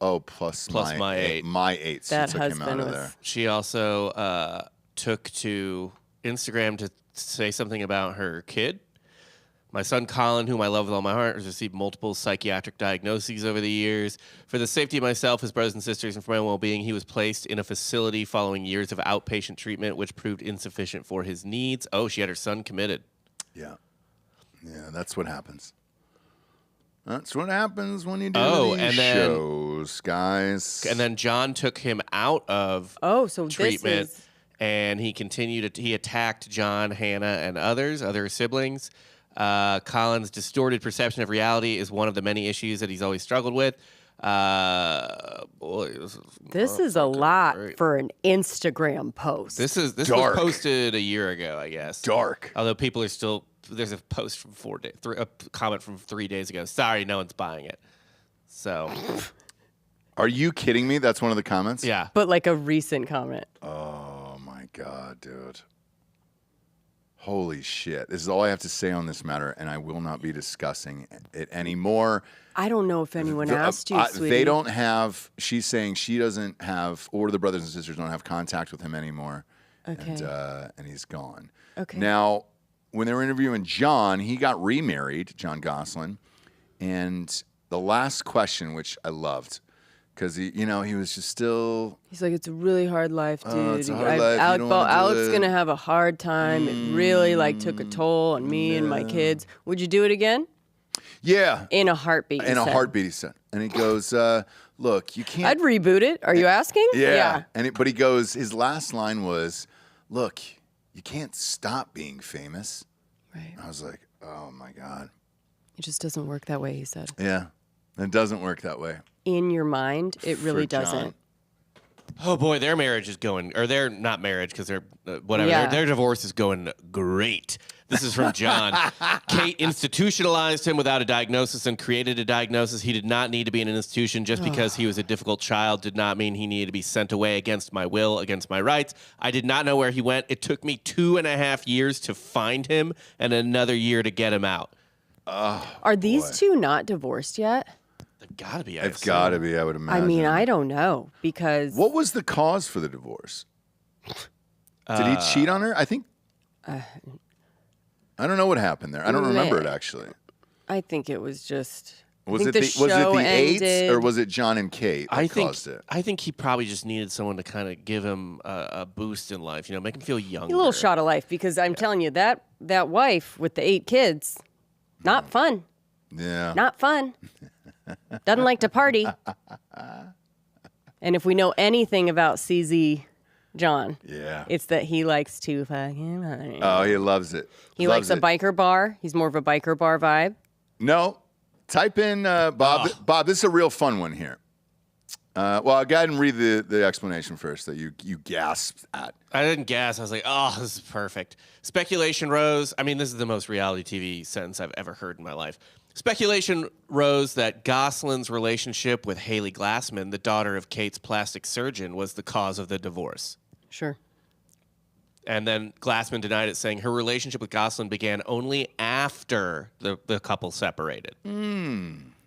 Oh, plus my 8. My 8 That since I came husband out of was. there. She also took to Instagram to say something about her kid. My son Colin, whom I love with all my heart, has received multiple psychiatric diagnoses over the years. For the safety of myself, his brothers and sisters, and for my own well-being, he was placed in a facility following years of outpatient treatment, which proved insufficient for his needs. Oh, she had her son committed. Yeah. Yeah, that's what happens. That's what happens when you do Oh, these and then- shows, guys. And then John took him out of Oh, so treatment, this is... and he continued. He attacked John, Hannah, and other siblings. Colin's distorted perception of reality is one of the many issues that he's always struggled with. Boy, this is a lot for an Instagram post. This was posted a year ago, I guess. Dark. Although people are still, there's a post from a comment from 3 days ago. Sorry, no one's buying it. So, Are you kidding me? That's one of the comments? yeah. But like a recent comment. Oh, my God, dude. Holy shit. This is all I have to say on this matter, and I will not be discussing it anymore. I don't know if anyone asked you, sweetie. They don't have, she's saying she doesn't have, or the brothers and sisters don't have contact with him anymore. Okay. And he's gone. Okay. Now, when they were interviewing Jon, he got remarried, Jon Gosselin. And the last question, which I loved, because he was just still. He's like, it's a really hard life, dude. It's a hard life. You don't wanna do Alex's it." gonna have a hard time. It really took a toll on me and my kids. Would you do it again? Yeah. In a heartbeat. In a heartbeat, he said. And he goes, look, you can't. I'd reboot it. Are you asking? Yeah. But he goes, his last line was, look, you can't stop being famous. Right. I was like, oh my God. It just doesn't work that way, he said. Yeah. It doesn't work that way. In your mind, it really doesn't. Oh boy, their marriage is going, or they're not marriage because they're whatever. Yeah. Their divorce is going great. This is from Jon. Kate institutionalized him without a diagnosis and created a diagnosis. He did not need to be in an institution. Just because he was a difficult child did not mean he needed to be sent away against my will, against my rights. I did not know where he went. It took me 2.5 years to find him and another year to get him out. Are these two not divorced yet? They've got to be. It's got to be, I would imagine. I mean, I don't know because. What was the cause for the divorce? Did he cheat on her? I think. I don't know what happened there. I don't remember it actually. I think it was just. Was it the AIDS ended. or was it Jon and Kate that caused it? I think he probably just needed someone to kind of give him a boost in life. Make him feel younger. A little shot of life because I'm telling you that wife with the 8 kids, not fun. Yeah. Not fun. Doesn't like to party. And if we know anything about CZ Jon, it's that he likes to fucking party. Oh, he loves it. He likes a biker bar. He's more of a biker bar vibe. No. Type in, Bob. Bob, this is a real fun one here. Well, I'll go ahead and read the explanation first that you gasped at. I didn't gasp. I was like, oh, this is perfect. Speculation rose. I mean, this is the most reality TV sentence I've ever heard in my life. Speculation rose that Gosselin's relationship with Haley Glassman, the daughter of Kate's plastic surgeon, was the cause of the divorce. Sure. And then Glassman denied it, saying her relationship with Gosselin began only after the couple separated.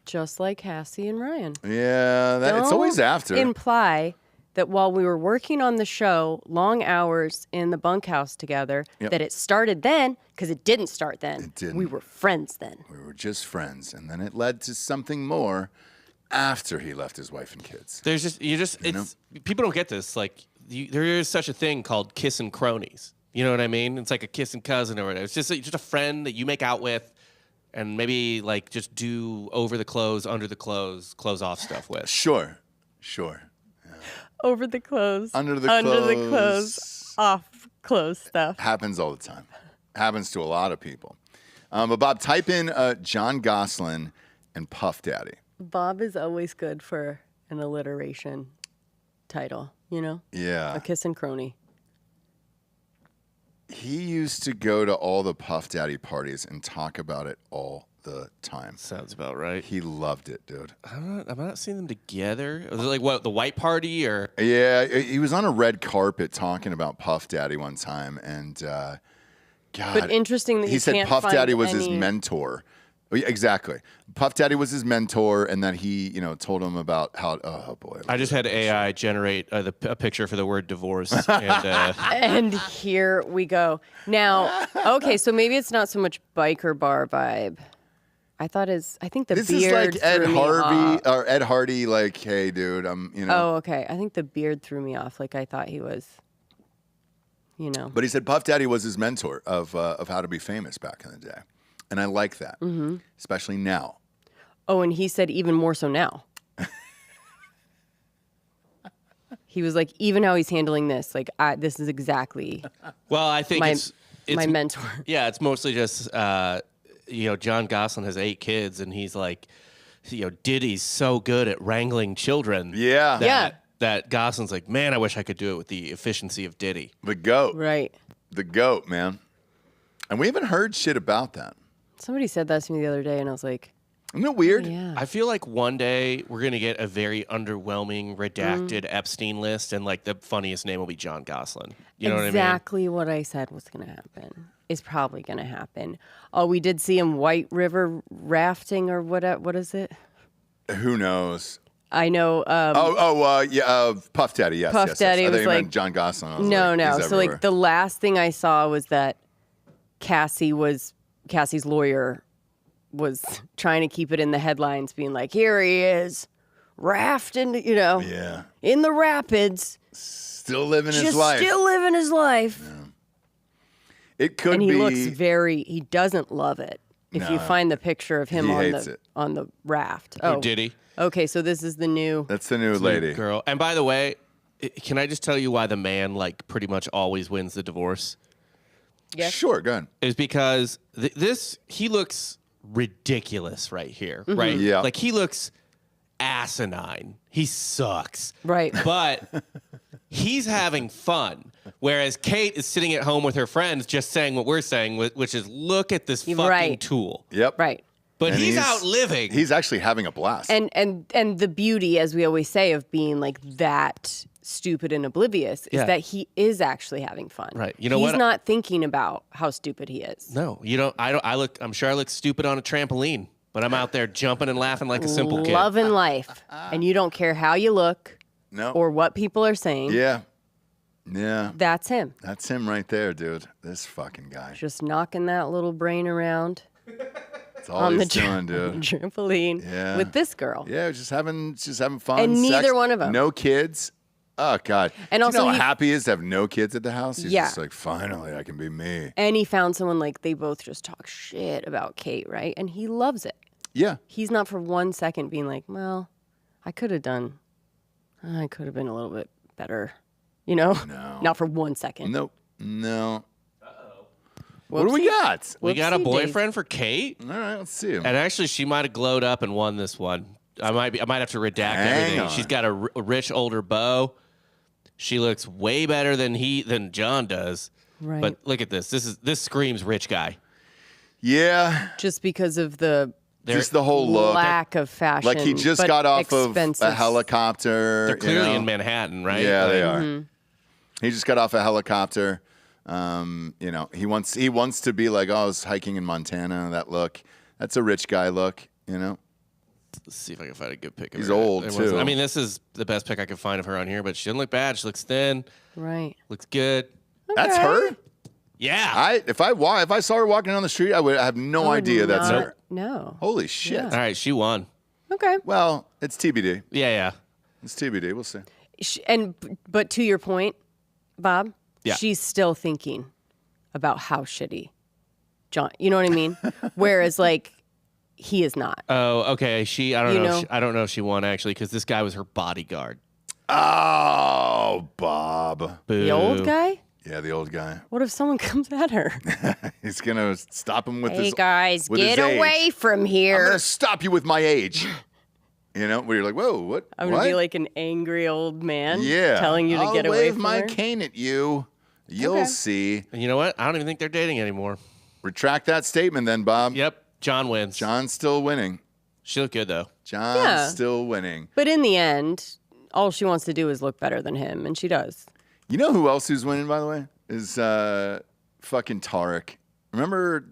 Just like Cassie and Ryan. Yeah, it's always after. Imply that while we were working on the show, long hours in the bunkhouse together, that it started then, because it didn't start then. It didn't. We were friends then. We were just friends, and then it led to something more after he left his wife and kids. There's just, people don't get this. Like, there is such a thing called kissing cronies. You know what I mean? It's like a kissing cousin or whatever. It's just a friend that you make out with and maybe like just do over the clothes, under the clothes, clothes off stuff with. Sure. Over the clothes. Under the clothes. Off clothes stuff. Happens all the time. Happens to a lot of people. But Bob, type in Jon Gosselin and Puff Daddy. Bob is always good for an alliteration title, you know? Yeah. A kiss and crony. He used to go to all the Puff Daddy parties and talk about it all the time. Sounds about right. He loved it, dude. I'm not seeing them together. Was it like what, the white party or? Yeah, he was on a red carpet talking about Puff Daddy one time, and God. But interesting that he said can't Puff find Daddy was his any- mentor. Yeah, exactly. Puff Daddy was his mentor, and that he, told him about how. Oh boy! I just had AI generate a picture for the word divorce, and And here we go. Now, okay, so maybe it's not so much biker bar vibe. I think the This beard is like Ed threw me Harvey off. or Ed Hardy. Like, hey, dude, Oh, okay. I think the beard threw me off. Like I thought he was, But he said Puff Daddy was his mentor of how to be famous back in the day, and I like that, especially now. Oh, and he said even more so now. He was like, even how he's handling this, like this is exactly well, I think my it's my mentor. Yeah, it's mostly just Jon Gosselin has 8 kids, and he's like, Diddy's so good at wrangling children. Yeah. That Gosselin's like, man, I wish I could do it with the efficiency of Diddy. The GOAT. Right. The GOAT, man. And we haven't heard shit about that. Somebody said that to me the other day, and I was like, isn't it weird? oh, yeah. I feel like one day we're going to get a very underwhelming, redacted Epstein list, and like the funniest name will be Jon Gosselin. You know what I mean? Exactly what I said was going to happen is probably going to happen. Oh, we did see him White River rafting or what is it? Who knows? I know. Puff Daddy, yes. Puff yes, Daddy yes. I was thought you like, meant Jon Gosselin. I was no. he's So everywhere. like the last thing I saw was that Cassie's lawyer was trying to keep it in the headlines, being like, here he is, rafting, Yeah. in the rapids. Still living his Just life. still living his life. It could And be. he looks he doesn't love it. If you find the picture of him He on hates the it. on the raft. Oh, did he? Okay, so this is the new. That's the new lady. Girl. And by the way, can I just tell you why the man like pretty much always wins the divorce? Yeah. Sure, go ahead. Is because he looks ridiculous right here, Mm-hmm. right? Yeah. Like he looks asinine. He sucks. Right. But he's having fun. Whereas Kate is sitting at home with her friends just saying what we're saying, which is look at this fucking Right. tool. Yep. Right. But And he's out living. He's actually having a blast. And the beauty, as we always say, of being like that stupid and oblivious is Yeah. that he is actually having fun. Right. You know He's what? not thinking about how stupid he is. No, you don't. I'm sure I look stupid on a trampoline, but I'm out there jumping and laughing like a simple kid. Loving life. And you don't care how you look no. or what people are saying. Yeah. Yeah. That's him. That's him right there, dude. This fucking guy. Just knocking that little brain around That's all on he's the doing, dude. trampoline Yeah. with this girl. Yeah, just having fun. And neither sex, one of 'em. No kids. Oh God. And Do also you know he- how happy he is to have no kids at the house? He's Yeah. just like, finally, I can be me. And he found someone like they both just talk shit about Kate, right? And he loves it. Yeah. He's not for 1 second being like, well, I could have been a little bit better. No. Not for 1 second. Nope. No. What do we got? We got a Whoopsie boyfriend for Kate, All right, let's see him. and actually, she might have glowed up and won this one. I might have to redact Hang everything. on. She's got a rich older beau. She looks way better than John does. Right. But look at this. This screams rich guy. Yeah. Just because of the Just the whole look. lack of fashion. Like he just but got off of expensive. a helicopter. They're clearly you know? in Manhattan, right? Yeah, they Like, are. Mm-hmm. He just got off a helicopter. He wants to be like, oh, I was hiking in Montana. That look. That's a rich guy look, Let's see if I can find a good pic of He's her. old, It wasn't- too. I mean, this is the best pic I could find of her on here, but she doesn't look bad. She looks thin. Right. Looks good. That's her? Yeah. If I saw her walking down the street, I have no idea that's Not- her. No. Holy shit. Yeah. All right, she won. Okay. Well, it's TBD. Yeah. It's TBD. We'll see. But to your point, Bob, Yeah. she's still thinking about how shitty John. You know what I mean? Whereas like he is not. Oh, okay. I don't You know. know? I don't know if she won actually because this guy was her bodyguard. Oh, Bob. Boo. The old guy? Yeah, the old guy. What if someone comes at her? He's gonna stop him with Hey his. guys, with his get away age. from I'm here. gonna stop you with my age. Where you're like, whoa, what? I'm gonna what? be like an angry old man yeah, telling you to I'll get away wave from my her. cane at you. You'll Okay. see. And you know what? I don't even think they're dating anymore. Retract that statement, then, Bob. Yep. John wins. John's still winning. She looked good though. John's Yeah. still winning. But in the end, all she wants to do is look better than him, and she does. You know who else who's winning, by the way? Is fucking Tarek. Remember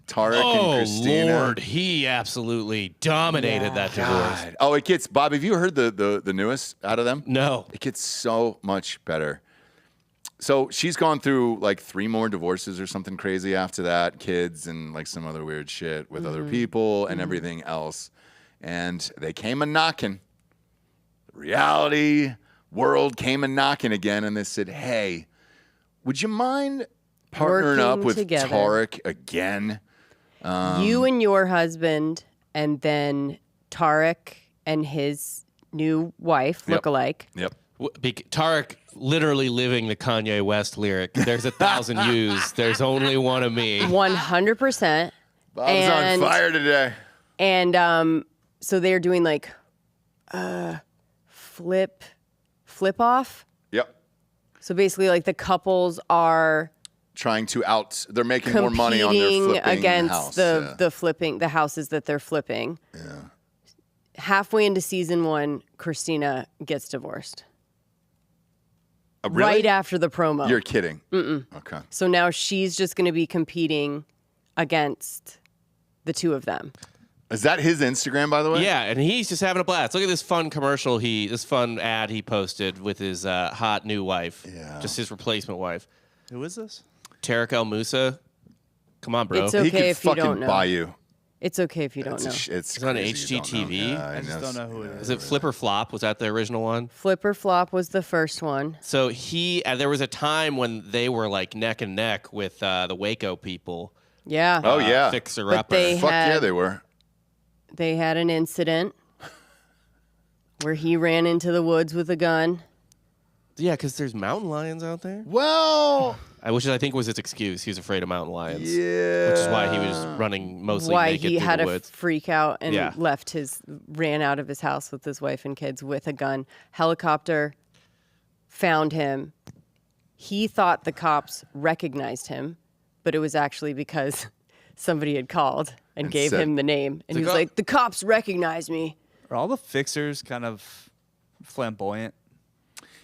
Tarek and Christina? Lord, he absolutely dominated that divorce. God. Oh, it gets Bob. Have you heard the newest out of them? No. It gets so much better. So she's gone through like 3 more divorces or something crazy after that, kids and like some other weird shit with other people and everything else. And they came a knocking. The reality world came a knocking again, and they said, "Hey, would you mind partnering up Working with together. Tarek again?" You and your husband, and then Tarek and his new wife look alike. Yep. Tarek literally living the Kanye West lyric. There's 1,000 yous. There's only one of me. 100%. Bob's on fire today. And so they're doing like flip off. Yep. So basically, like the couples are Trying to they're making more money on their flipping against house. the houses that they're flipping. Yeah. Halfway into season 1, Christina gets divorced. Really? Right after the promo. You're kidding. Okay. So now she's just going to be competing against the two of them. Is that his Instagram, by the way? Yeah, and he's just having a blast. Look at this fun commercial this fun ad he posted with his hot new wife. Yeah. Just his replacement wife. Who is this? Tarek El Moussa. Come on, bro. It's okay He could if you fucking don't know. buy you. It's okay if you don't know. It's on crazy you don't know. HGTV? Yeah, I just don't know who it Is it Flip or Flop? Was that the original one? Flip or Flop was the first one. So there was a time when they were like neck and neck with the Waco people. Yeah. Oh, yeah. Fixer But upper. they Fuck yeah, had- they were. They had an incident where he ran into the woods with a gun. Yeah, because there's mountain lions out there. Well, Which I think was his excuse. He was afraid of mountain lions. yeah. Which is why he was running mostly Why naked he through had the to woods. freak out and Yeah. ran out of his house with his wife and kids with a gun. Helicopter found him. He thought the cops recognized him, but it was actually because somebody had called and gave said- him the name. And he was cop- like, the cops recognize me. Are all the fixers kind of flamboyant?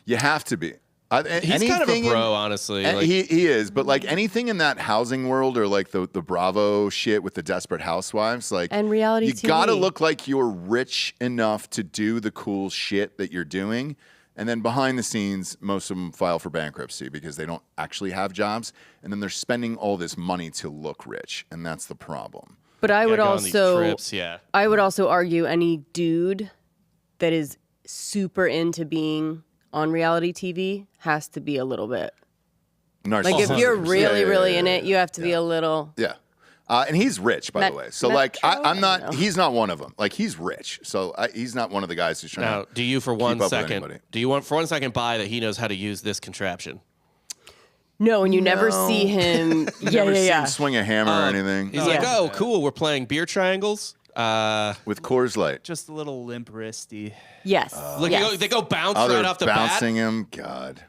You have to be. He's kind of a bro, honestly. Like, He is, but like anything in that housing world or like the Bravo shit with the Desperate Housewives, like And reality you TV. gotta look like you're rich enough to do the cool shit that you're doing. And then behind the scenes, most of them file for bankruptcy because they don't actually have jobs. And then they're spending all this money to look rich. And that's the problem. But I gotta would go on these also trips, yeah. I would also argue any dude that is super into being on reality TV has to be a little bit. Like if you're really, really in it, you have to be a little. Yeah. And he's rich, by the way. So, like, I'm not, he's not one of them. Like, he's rich. So, he's not one of the guys who's trying now, to. do you for keep one up with second? anybody. Do you want for 1 second buy that he knows how to use this contraption? No, and you never see him. Never seen him swing a hammer or anything. He's like, oh, cool, we're playing beer triangles. With Coors Light. Just a little limp wristy. Yes. Look, yes. they go bounce Oh, right they're off the bouncing bat. him. God.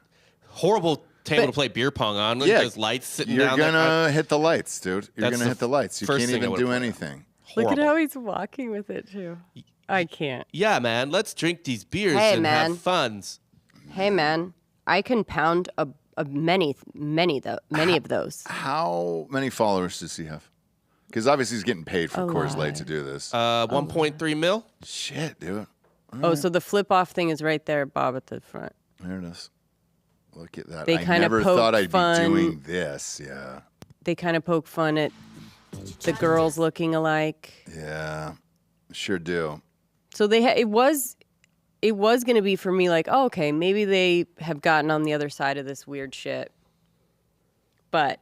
Horrible table But- to play beer pong on. Look Yeah, at those lights sitting You're down going there. to hit the lights, dude. You're That's going to the hit the lights. You first can't thing I even would've do played. anything. Look at Horrible. how he's walking with it too. I can't. Yeah, man, let's drink these beers Hey, and man. have funs. Hey man, I can pound a many of those. How many followers does he have? Because obviously he's getting paid for Coors Light to do this. 1.3 mil. Shit, dude. Oh, so the flip off thing is right there, Bob, at the front. There it is. Look at that. They I kinda never poke thought I'd fun. be doing this. Yeah. They kind of poke fun at the girls looking alike. Yeah. Sure do. So it was going to be for me like, oh, okay, maybe they have gotten on the other side of this weird shit. But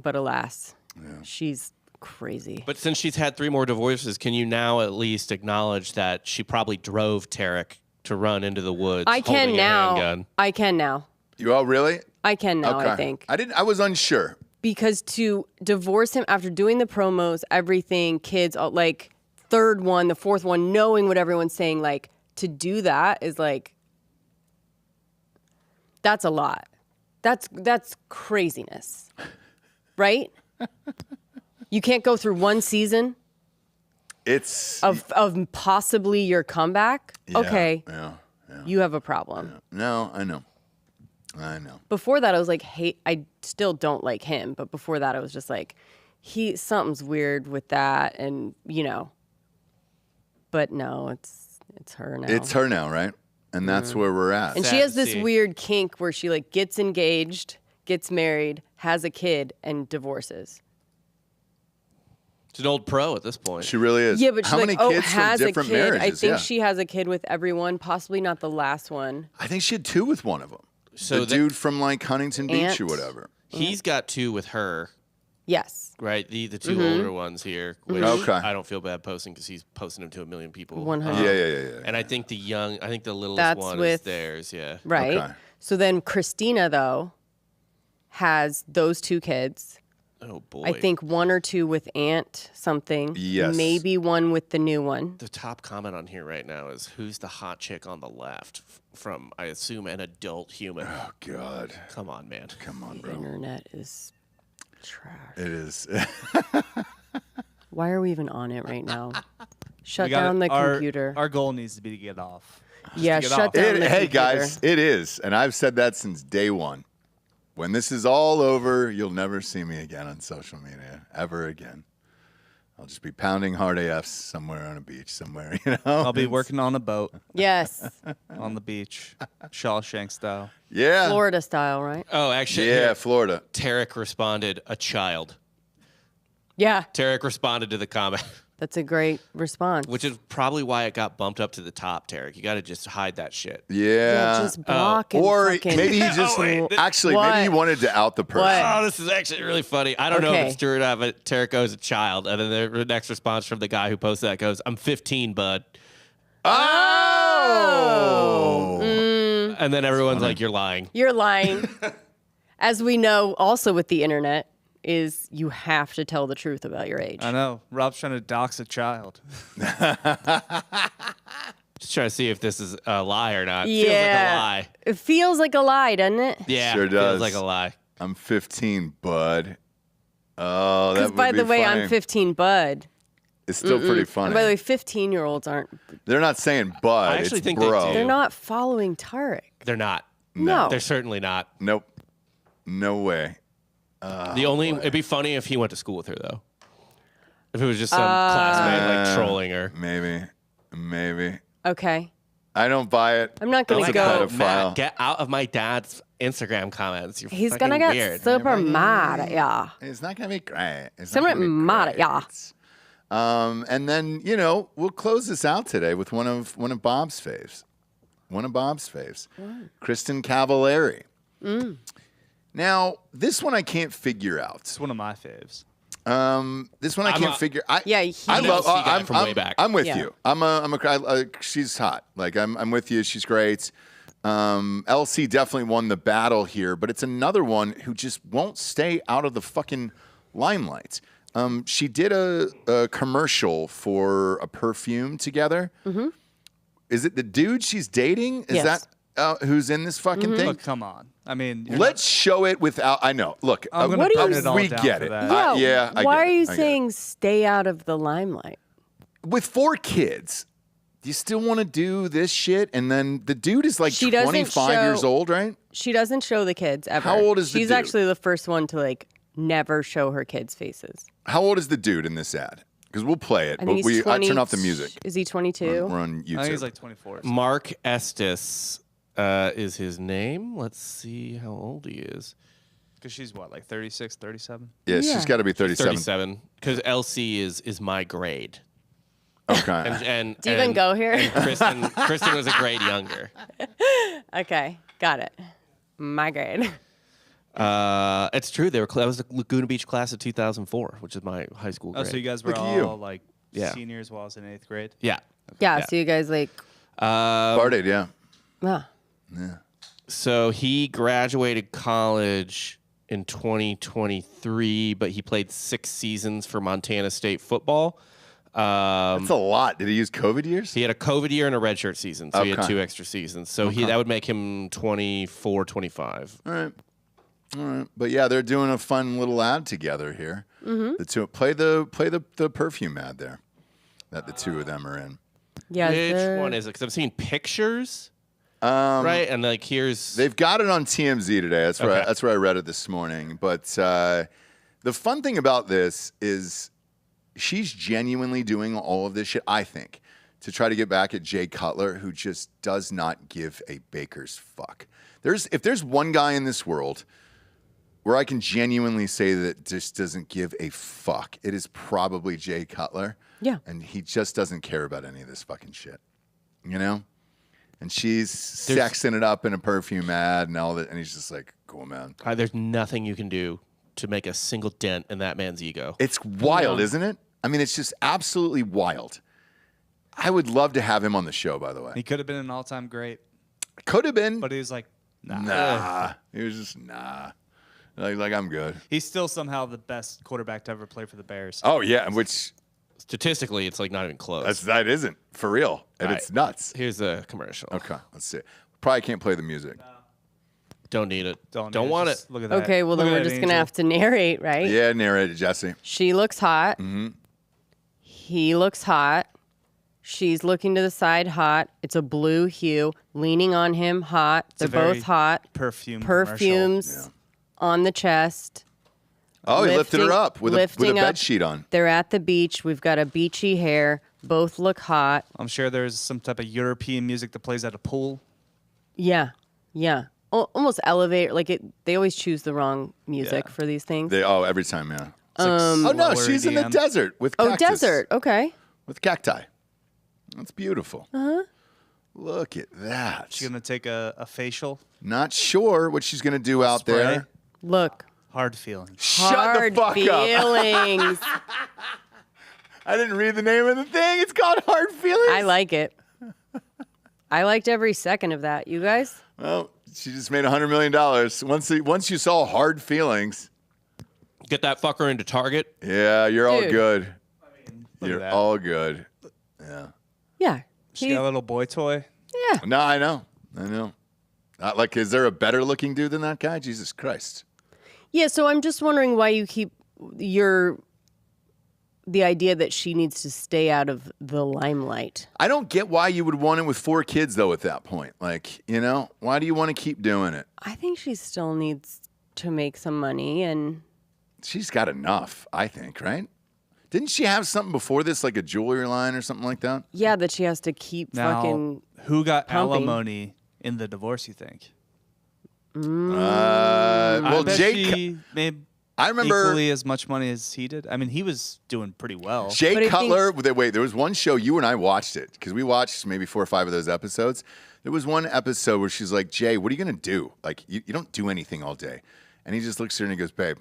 alas, she's crazy. But since she's had 3 more divorces, can you now at least acknowledge that she probably drove Tarek to run into the woods? I can holding a now. handgun? I can now. You all really? I can now, I think. I was unsure. Because to divorce him after doing the promos, everything, kids, like third one, the fourth one, knowing what everyone's saying, like to do that is like, that's a lot. That's craziness, right? You can't go through one season It's of possibly your comeback. Okay, Yeah. you have a problem. No, I know. Before that, I was like, I still don't like him. But before that, I was just like, something's weird with that. And, but no, it's her now. It's her now, right? And that's where we're at. And Sad she has to this see. weird kink where she like gets engaged, gets married, has a kid, and divorces. She's an old pro at this point. She really is. Yeah, but she's How like, many oh, kids from has a different kid. marriages? I think Yeah. she has a kid with everyone, possibly not the last one. I think she had 2 with one of them. So the that- dude from like Huntington Beach or Aunt. whatever. He's got 2 with her, Yes. right? The 2 older ones here. Which Okay. I don't feel bad posting because he's posting them to 1 million people. 100. Yeah. And I think the littlest That's one is with- theirs. Yeah. Right. Okay. So then Christina, though, has those 2 kids Oh, boy. I think 1 or 2 with Aunt something. Yes. Maybe 1 with the new one. The top comment on here right now is, who's the hot chick on the left from, I assume, an adult human? Oh, God. Come on, man. Come on, The bro. internet is trash. It is. Why are we even on it right now? Shut We gotta- down the computer. Our goal needs to be to get off. yeah, to get shut off. down the Hey, computer. guys, it is. And I've said that since day one. When this is all over, you'll never see me again on social media, ever again. I'll just be pounding hard AFs somewhere on a beach somewhere, you know? I'll be working on a boat Yes. on the beach, Shawshank style. Yeah. Florida style, right? Oh, actually, Yeah, here, Florida. Tarek responded, a child. Yeah. Tarek responded to the comment, That's a great response. which is probably why it got bumped up to the top, Tarek. You got to just hide that shit. Yeah. just block and or fucking- maybe he just actually What? maybe he wanted to out the person. What? Oh, this is actually really funny. I don't know if Okay. it's true or not, but Tarek goes, a child. And then the next response from the guy who posted that goes, I'm 15, bud. Oh. And then everyone's like, you're lying. You're lying. As we know, also with the internet, is you have to tell the truth about your age. I know. Rob's trying to dox a child. Just trying to see if this is a lie or not. Yeah. Feels like a lie. It feels like a lie, doesn't it? Yeah, Sure does. feels like a lie. I'm 15, bud. Oh, that Because would by be the way, funny. I'm 15, bud. It's still pretty funny. And by the way, 15-year-olds aren't. They're not saying bud. I actually it's think they bro. do. They're not following Tarek. They're not. No. They're certainly not. Nope. No way. It'd be funny if he went to school with her, though. If it was just some classmate like trolling her. Maybe. Okay. I don't buy it. I'm not going That's to a go. pedophile. Matt, get out of my dad's Instagram comments. You're He's fucking going to get weird. super mad at ya. It's not gonna be great. It's So not I'm gonna be mad at ya. great. And then we'll close this out today with one of Bob's faves. Kristin Cavallari. Now, this one I can't figure out. It's one of my faves. This one I can't figure. Yeah, he- I He's love. an LC guy from way back. I'm with Yeah. you. She's hot. Like I'm with you. She's great. LC definitely won the battle here, but it's another one who just won't stay out of the fucking limelight. She did a commercial for a perfume together. Mm-hmm. Is it the dude she's dating? Is Yes. that who's in this fucking thing? Look, come on. I mean, you're Let's show it without. I know. Look, I'm gonna What do burn you- it all we down get for it. that. Yeah, I Why get are it. you I get it. saying stay out of the limelight? With 4 kids, do you still want to do this shit? And then the dude is like She doesn't 25 years show- old, right? She doesn't show the kids ever. How old is the She's dude? actually the first one to like never show her kids' faces. How old is the dude in this ad? Because we'll play it, I but think he's I 20. turn off the music. Is he 22? We're on YouTube. I think he's like 24. Mark Estes is his name. Let's see how old he is. Because she's what, like 36, 37? yeah, Yeah. she's got to be 37. 37. Because LC is my grade. Okay. And Do you even go here? And Kristin was a grade younger. Okay, got it. My grade. It's true. That was the Laguna Beach class of 2004, which is my high school Oh, grade. so you guys were Look at all you. like Yeah. seniors while I was in 8th grade? Yeah. Yeah, so you guys like, Barded, yeah. ah, So he graduated college in 2023, but he played 6 seasons for Montana State football. That's a lot. Did he use COVID years? He had a COVID year and a redshirt season, so he had Okay. 2 extra seasons. So that would make him 24, 25. All right. But yeah, they're doing a fun little ad together here. Mm-hmm. The two play the perfume ad there that the two of them are in. yeah. Which one is it? Because I'm seeing pictures, right? And like here's They've got it on TMZ today. That's where Okay. that's where I read it this morning. But the fun thing about this is she's genuinely doing all of this shit, I think, to try to get back at Jay Cutler, who just does not give a baker's fuck. If there's one guy in this world where I can genuinely say that just doesn't give a fuck, it is probably Jay Cutler. Yeah. And he just doesn't care about any of this fucking shit. You know? And she's sexing it up in a perfume ad and all that. And he's just like, cool, man. there's nothing you can do to make a single dent in that man's ego. It's wild, isn't it? I mean, it's just absolutely wild. I would love to have him on the show, by the way. He could have been an all-time great, Could have been. but he was like, nah. Nah. He was just, nah. Like I'm good. He's still somehow the best quarterback to ever play for the Bears. Oh yeah, which statistically, it's like not even close. that isn't for real, and it's nuts. Here's a commercial. Okay, let's see. Probably can't play the music. Don't need it. Don't want it. Look at that. Okay, well, then we're just going to have to narrate, right? Yeah, narrate it, Jesse. She looks hot. Mm-hmm. He looks hot. She's looking to the side, hot. It's a blue hue. Leaning on him, hot. They're both hot. Perfumes on the chest. Oh, he lifted her up with a bed sheet on. They're at the beach. We've got a beachy hair. Both look hot. I'm sure there's some type of European music that plays at a pool. Yeah. Almost elevator. They always choose the wrong music for these things. Every time, yeah. Oh no, she's in the desert with cactus. Oh, desert. Okay. With cacti. That's beautiful. Look at that. She's gonna take a facial. Not sure what she's gonna do out there. Look. Hard feelings. Shut the fuck feelings. up. I didn't read the name of the thing. It's called Hard Feelings. I like it. I liked every second of that. You guys? Well, she just made $100 million. Once you saw Hard Feelings. Get that fucker into Target. Yeah, you're all good. You're all good. Yeah. Yeah. She got a little boy toy. Yeah. No, I know. Is there a better looking dude than that guy? Jesus Christ. Yeah, so I'm just wondering why you keep the idea that she needs to stay out of the limelight. I don't get why you would want it with 4 kids, though, at that point. Why do you want to keep doing it? I think she still needs to make some money, and she's got enough, I think, right? Didn't she have something before this, like a jewelry line or something like that? Yeah, that she has to keep fucking who got pumping. alimony in the divorce, you think? Well, Jake made I remember equally as much money as he did. I mean, he was doing pretty well. Jay Cutler. There was one show you and I watched it because we watched maybe 4 or 5 of those episodes. There was one episode where she's like, "Jay, what are you gonna do? Like, you don't do anything all day," and he just looks at her and he goes, "Babe,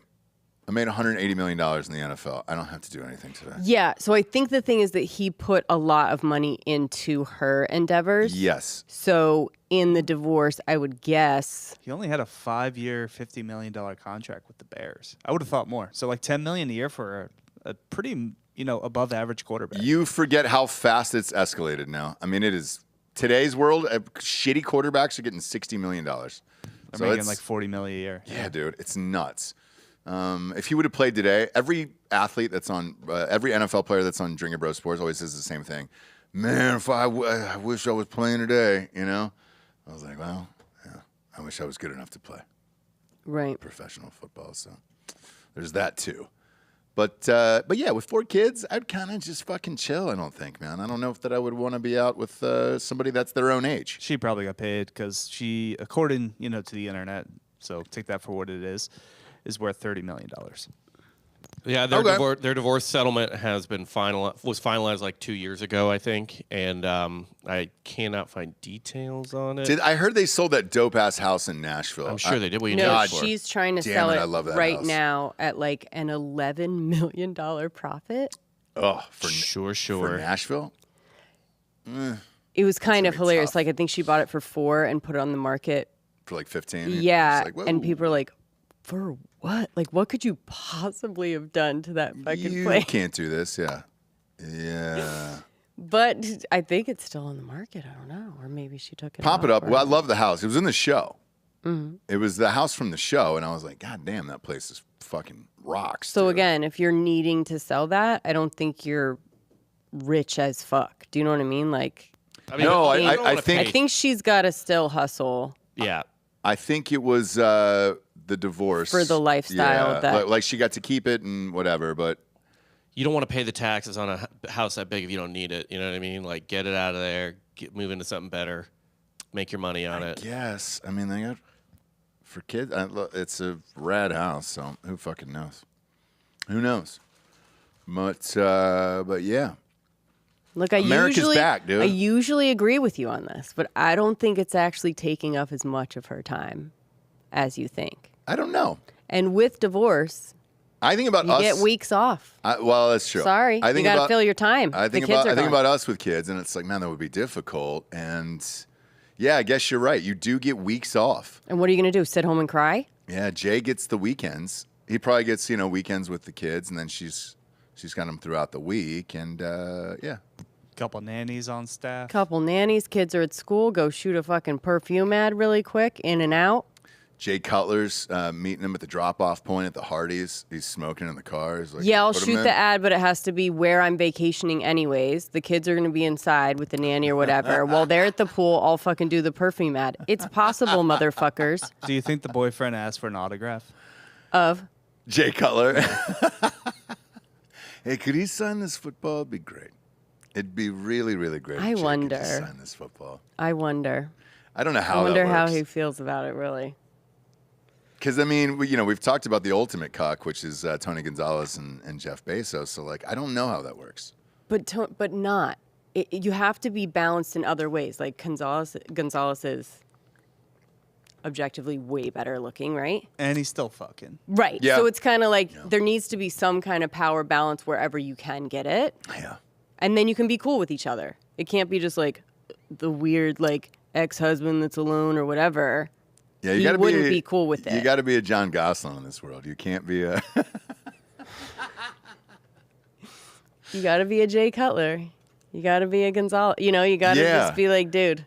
I made $180 million in the NFL. I don't have to do anything today." Yeah, so I think the thing is that he put a lot of money into her endeavors. Yes. So in the divorce, I would guess He only had a 5-year, $50 million contract with the Bears. I would have thought more. So like $10 million a year for a pretty, above average quarterback. You forget how fast it's escalated now. I mean, it is today's world. Shitty quarterbacks are getting $60 million. They're making like $40 million a year. Yeah, dude, it's nuts. If he would have played today, every athlete that's on, every NFL player that's on Drinkin Bro Sports always says the same thing. Man, if I wish I was playing today, I was like, well, yeah, I wish I was good enough to play. Right. Professional football, so there's that too. But yeah, with 4 kids, I'd kind of just fucking chill, I don't think, man. I don't know if that I would want to be out with somebody that's their own age. She probably got paid because she, according, to the internet, so take that for what it is worth $30 million. Yeah, their divorce settlement has been was finalized like 2 years ago, I think, and I cannot find details on it. I heard they sold that dope ass house in Nashville. I'm sure they did. No, she's trying to sell it right house. now at like an $11 million profit. Oh, sure. For Nashville? It was kind of hilarious. Tough. Like I think she bought it for 4 and put it on the market for like 15. Yeah, and people are like, for what? Like, what could you possibly have done to that fucking place? You can't do this, yeah. Yeah. But I think it's still on the market. I don't know. Or maybe she took it Pop off, it up. Or... Well, I love the house. It was in the show. Mm-hmm. It was the house from the show, and I was like, God damn, that place is fucking rocks. So dude. Again, if you're needing to sell that, I don't think you're rich as fuck. Do you know what I mean? Like, I think she's got to still hustle. Yeah. I think it was the divorce. For the lifestyle. Yeah, like she got to keep it and whatever, but. You don't want to pay the taxes on a house that big if you don't need it. You know what I mean? Like, get it out of there, move into something better, make your money on it. Yes. I mean, they got, for kids, it's a rad house, so who fucking knows? Who knows? But yeah. Look, America's back, dude. I usually agree with you on this, but I don't think it's actually taking up as much of her time as you think. I don't know. And with divorce, I think about us. You get weeks off. Well, that's true. Sorry, you got to fill your time. I think about us with kids, and it's like, man, that would be difficult. And yeah, I guess you're right. You do get weeks off. And what are you going to do? Sit home and cry? Yeah, Jay gets the weekends. He probably gets, weekends with the kids, and then she's got them throughout the week, and yeah. Couple nannies on staff. Couple nannies, kids are at school, go shoot a fucking perfume ad really quick, in and out. Jay Cutler's meeting him at the drop-off point at the Hardee's. He's smoking in the car. He's like, Yeah, I'll "Put 'em shoot in." the ad, but it has to be where I'm vacationing anyways. The kids are going to be inside with the nanny or whatever. While they're at the pool, I'll fucking do the perfume ad. It's possible, motherfuckers. Do you think the boyfriend asked for an autograph? Of? Jay Cutler. Hey, could he sign this football? It'd be great. It'd be really, really great. I if Jay wonder. could just sign this football. I wonder. I don't know how. I wonder that how works. he feels about it, really. Because we've talked about the ultimate cuck, which is Tony Gonzalez and Jeff Bezos. So I don't know how that works. But not. You have to be balanced in other ways. Like Gonzalez is objectively way better looking, right? And he's still fucking. Right. Yeah. So it's kind of like there needs to be some kind of power balance wherever you can get it. Yeah. And then you can be cool with each other. It can't be just like the weird ex-husband that's alone or whatever. Yeah, you He gotta wouldn't be cool with You it. got to be a Jon Gosselin in this world. You can't be a. You got to be a Jay Cutler. You got to be a Gonzalez. You got to Yeah. just be like, dude.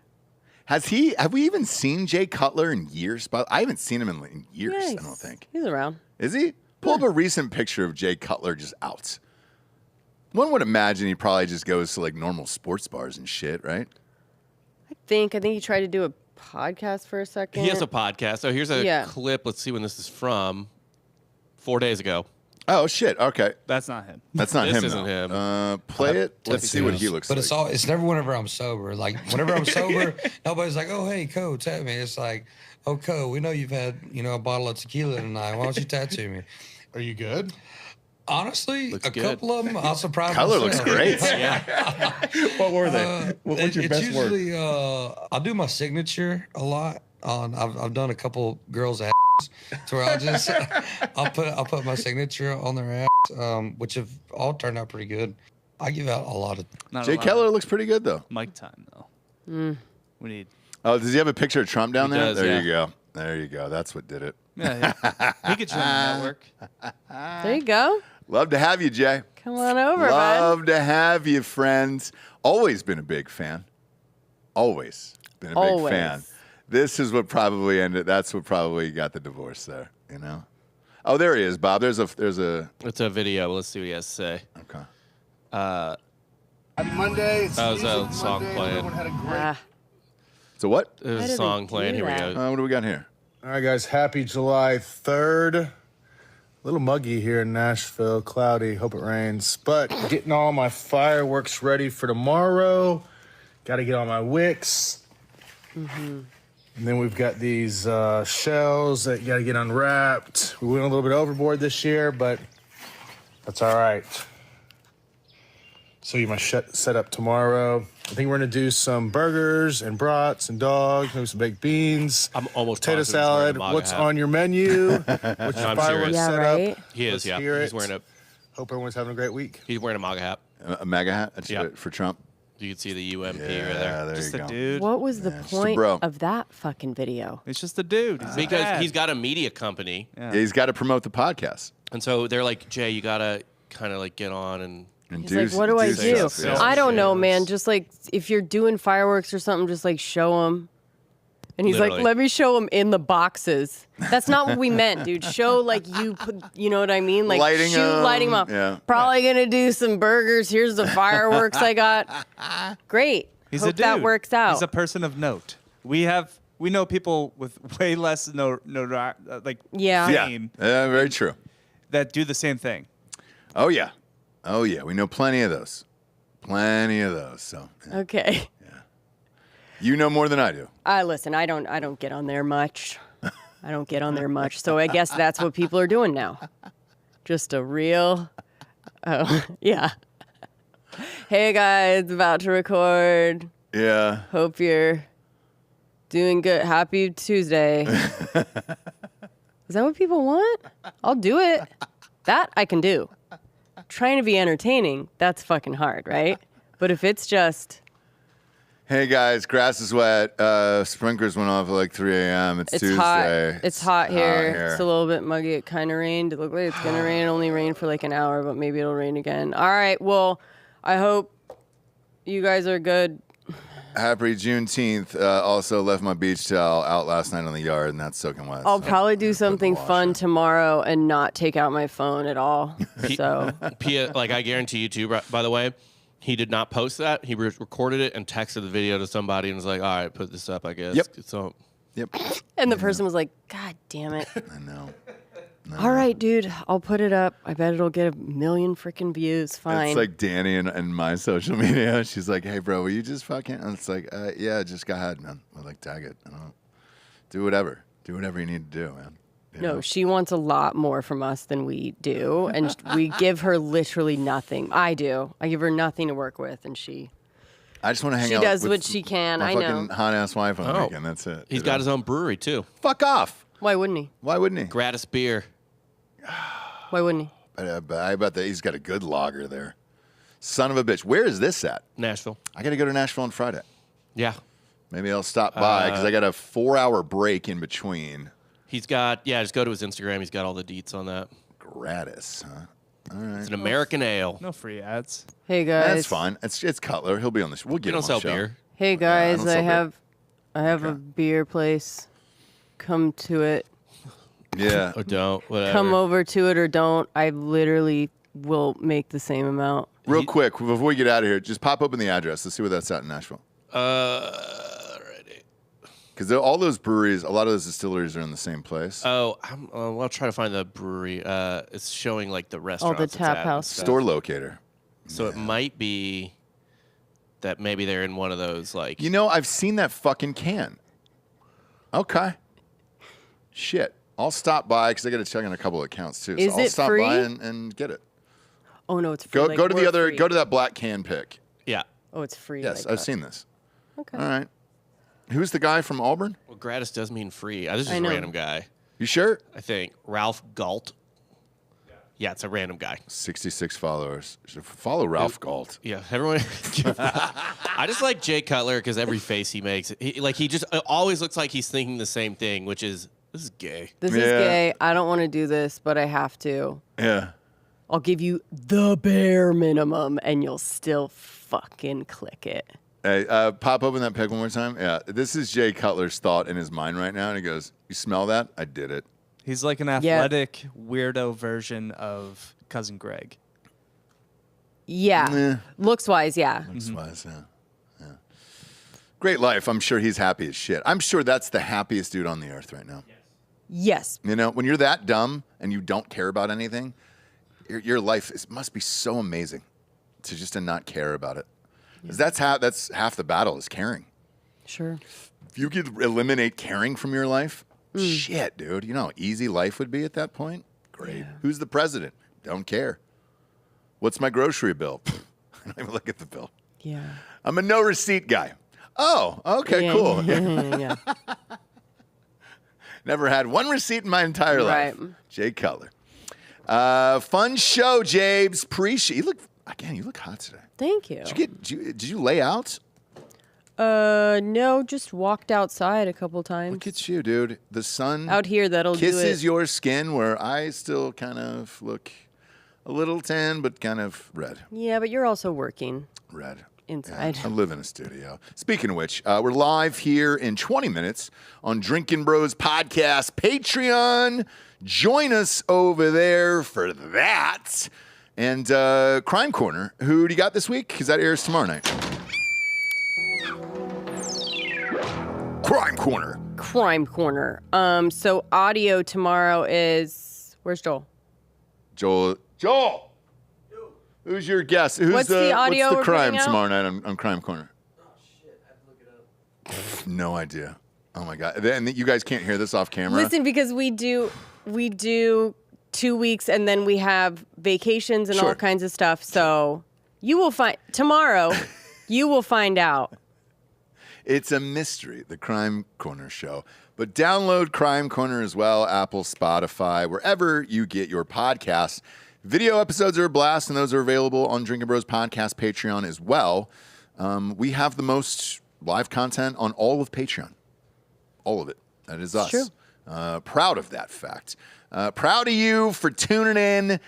Have we even seen Jay Cutler in years? But I haven't seen him in years. Yeah, I don't think. He's around. Is he? Pull up a recent picture of Jay Cutler just out. One would imagine he probably just goes to normal sports bars and shit, right? I think he tried to do a podcast for a second. He has a podcast. So here's a Yeah. clip. Let's see when this is from. 4 days ago. Oh shit! Okay, That's not him. that's not This him. isn't though. him. Play it. Let's see what he looks But like. it's never whenever I'm sober. Like whenever I'm sober, nobody's like, "Oh, hey, Co, tattoo me." It's like, "Oh, Co, we know you've had a bottle of tequila tonight. Why don't you tattoo me?" Are you good? Honestly, Looks a good. couple of them, I'll surprise Color myself. looks great. What were they? What's your It's best word? usually, I'll do my signature a lot. I've done a couple girls' ass to where I'll put my signature on their ass, which have all turned out pretty good. I give out a lot of. Not Jay a lot. Keller looks pretty good though. Mic time though. We need. Oh, does he have a picture of Trump down He there? does, There yeah. you go. There you go. That's what did it. Yeah, he could join the network. There you go. Love to have you, Jay. Come on over, bud. Love to have you, friends. Always been a big fan. Always been a big Always. fan. This is what probably ended. That's what probably got the divorce there. Oh, there he is, Bob. There's a. It's a video. Let's see what he has to say. Okay. Happy Monday. That was a song playing. Everyone had a great. Ah, There's a Why do they song playing. do Here we that? go. What do we got here? All right, guys. Happy July 3rd. A little muggy here in Nashville. Cloudy. Hope it rains. But getting all my fireworks ready for tomorrow. Got to get all my wicks. And then we've got these shells that you got to get unwrapped. We went a little bit overboard this year, but that's all right. So you my setup tomorrow. I think we're gonna do some burgers and brats and dogs, maybe some baked beans. I'm almost potato positive he's wearing salad. a MAGA What's hat. on your menu? What's your I'm fireworks serious. Yeah, setup? right? He is, Let's yeah. hear He's it. wearing a Hope everyone's having a great week. MAGA hat. A MAGA hat. That's Yeah. for Trump. You can see the UMP right Yeah, there. there Just you a go. dude. what was the just a point bro. of that fucking video? It's just a dude. He's Because bad. he's got a media company, Yeah, he's got to promote the podcast. and so they're like, Jay, you gotta kind of get on and. And He's like, what do I do? stuff, yeah. I don't know, Yes. man. Just if you're doing fireworks or something, just show them. And he's Literally. like, let me show them in the boxes. That's not what we meant, dude. Show you put, you know what I mean? Lighting 'em, lighting them up. yeah. Probably gonna do some burgers. Here's the fireworks I got. Great. He's Hope a dude. that works out. He's a person of note. We know people with way less Yeah. Yeah, fame very true. that do the same thing. Oh yeah, we know plenty of those. So yeah. Okay. You know more than I do. Listen, I don't get on there much. So I guess that's what people are doing now. Just a real, yeah. Hey guys, about to record. Yeah. Hope you're doing good. Happy Tuesday. Is that what people want? I'll do it. That I can do. Trying to be entertaining, that's fucking hard, right? But if it's just... Hey guys, grass is wet. Sprinklers went off at like 3 a.m. It's Tuesday. Hot. It's hot here. It's a little bit muggy. It kind of rained. It looked like it's going to rain. It only rained for like an hour, but maybe it'll rain again. All right. Well, I hope you guys are good. Happy Juneteenth. Also left my beach towel out last night on the yard, and that's soaking wet. I'll probably do something fun tomorrow and not take out my phone at all. So, Pia, like I guarantee you too, by the way, he did not post that. He recorded it and texted the video to somebody and was like, all right, put this up, I guess. Yep. So, and the person was like, God damn it. I know. All right, dude, I'll put it up. I bet it'll get 1 million freaking views. Fine. It's like Danny and my social media. She's like, hey, bro, will you just fucking... And it's like, yeah, just go ahead, man. I'll like tag it. I don't know. Do whatever. Do whatever you need to do, man. No, she wants a lot more from us than we do. And we give her literally nothing. I do. I give her nothing to work with, and she... I just want to hang out. She does with what she can. my I know. fucking hot-ass wife on the weekend. That's it. He's got his own brewery, too. Fuck off. Why wouldn't he? Why wouldn't he? Gratis beer. Why wouldn't he? I bet that he's got a good lager there. Son of a bitch. Where is this at? Nashville. I got to go to Nashville on Friday. Yeah. Maybe I'll stop by because I got a 4-hour break in between. He's got, just go to his Instagram. He's got all the deets on that. Gratis, huh? All right. It's an American ale. No free ads. Hey, guys. That's fine. It's Cutler. He'll be on the show. We'll get We him don't on sell the show. beer. Hey, guys, don't sell I have a beer place. Come to it. Yeah. Or don't. Whatever. Come over to it or don't. I literally will make the same amount. Real quick, before we get out of here, just pop open the address. Let's see where that's at in Nashville. Alrighty. Because all those breweries, a lot of those distilleries are in the same place. Oh, I'll try to find the brewery. It's showing like the restaurant. the tap house stuff. Store locator. So it might be that maybe they're in one of those like. You know, I've seen that fucking can. Okay. Shit. I'll stop by because I got to check on a couple of accounts too. Is so I'll it stop free? by and get it. Oh, no, it's free. Go like, go to the we're other. free. Go to that black can pick. Yeah. Oh, it's free. Yes, like I've that. seen this. Okay. All right. Who's the guy from Auburn? Well, gratis does mean free. This is I a know. random guy. You sure? I think Ralph Galt. Yeah, it's a random guy. 66 followers. Should follow Ralph Galt. Yeah, everyone. I just like Jay Cutler because every face he makes, he just always looks like he's thinking the same thing, which is this is gay. This is gay. I don't want to do this, but I have to. Yeah. I'll give you the bare minimum, and you'll still fucking click it. Hey, pop open that pic one more time. Yeah, this is Jay Cutler's thought in his mind right now, and he goes, "You smell that? I did it." He's like an athletic weirdo version of Cousin Greg. Yeah. Looks-wise, yeah. Looks-wise, yeah. Great life. I'm sure he's happy as shit. I'm sure that's the happiest dude on the earth right now. Yes. You know, when you're that dumb and you don't care about anything, your life must be so amazing to not care about it. 'Cause that's half the battle is caring. Sure. If you could eliminate caring from your life, shit, dude. You know how easy life would be at that point? Great. Yeah. Who's the president? Don't care. What's my grocery bill? I don't even look at the bill. Yeah. I'm a no receipt guy. Oh, okay, cool. Yeah. Never had one receipt in my entire life. Right. Jay Cutler. Fun show, Jabes. Appreciate you. You look hot today. Thank you. Did you lay out? No, just walked outside a couple times. Look at you, dude. The sun out here that'll kisses do it. your skin where I still kind of look a little tan, but kind of red. Yeah, but you're also working. Red. Inside. Yeah, I live in a studio. Speaking of which, we're live here in 20 minutes on Drinkin Bros Podcast Patreon. Join us over there for that. And Crime Corner, who do you got this week? Because that airs tomorrow night. Crime Corner. Crime Corner. So audio tomorrow is... Where's Joel? Joel! Who's your guest? What's the audio what's the we're crime putting out? tomorrow night on Crime Corner? Oh, shit. I have to look it up. No idea. Oh, my God. And you guys can't hear this off camera? Listen, because we do 2 weeks, and then we have vacations and all kinds of stuff. So you will find... Tomorrow, you will find out. It's a mystery, the Crime Corner show. But download Crime Corner as well, Apple, Spotify, wherever you get your podcasts. Video episodes are a blast, and those are available on Drinkin Bros Podcast Patreon as well. We have the most live content on all of Patreon. All of it. That is us. True. Proud of that fact. Proud of you for tuning in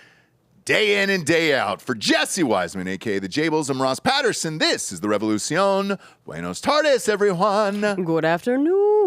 and day out. For Jessie Wiseman, a.k.a. the Jables, I'm Ross Patterson. This is the Revolucion. Buenos tardes, everyone. Good afternoon.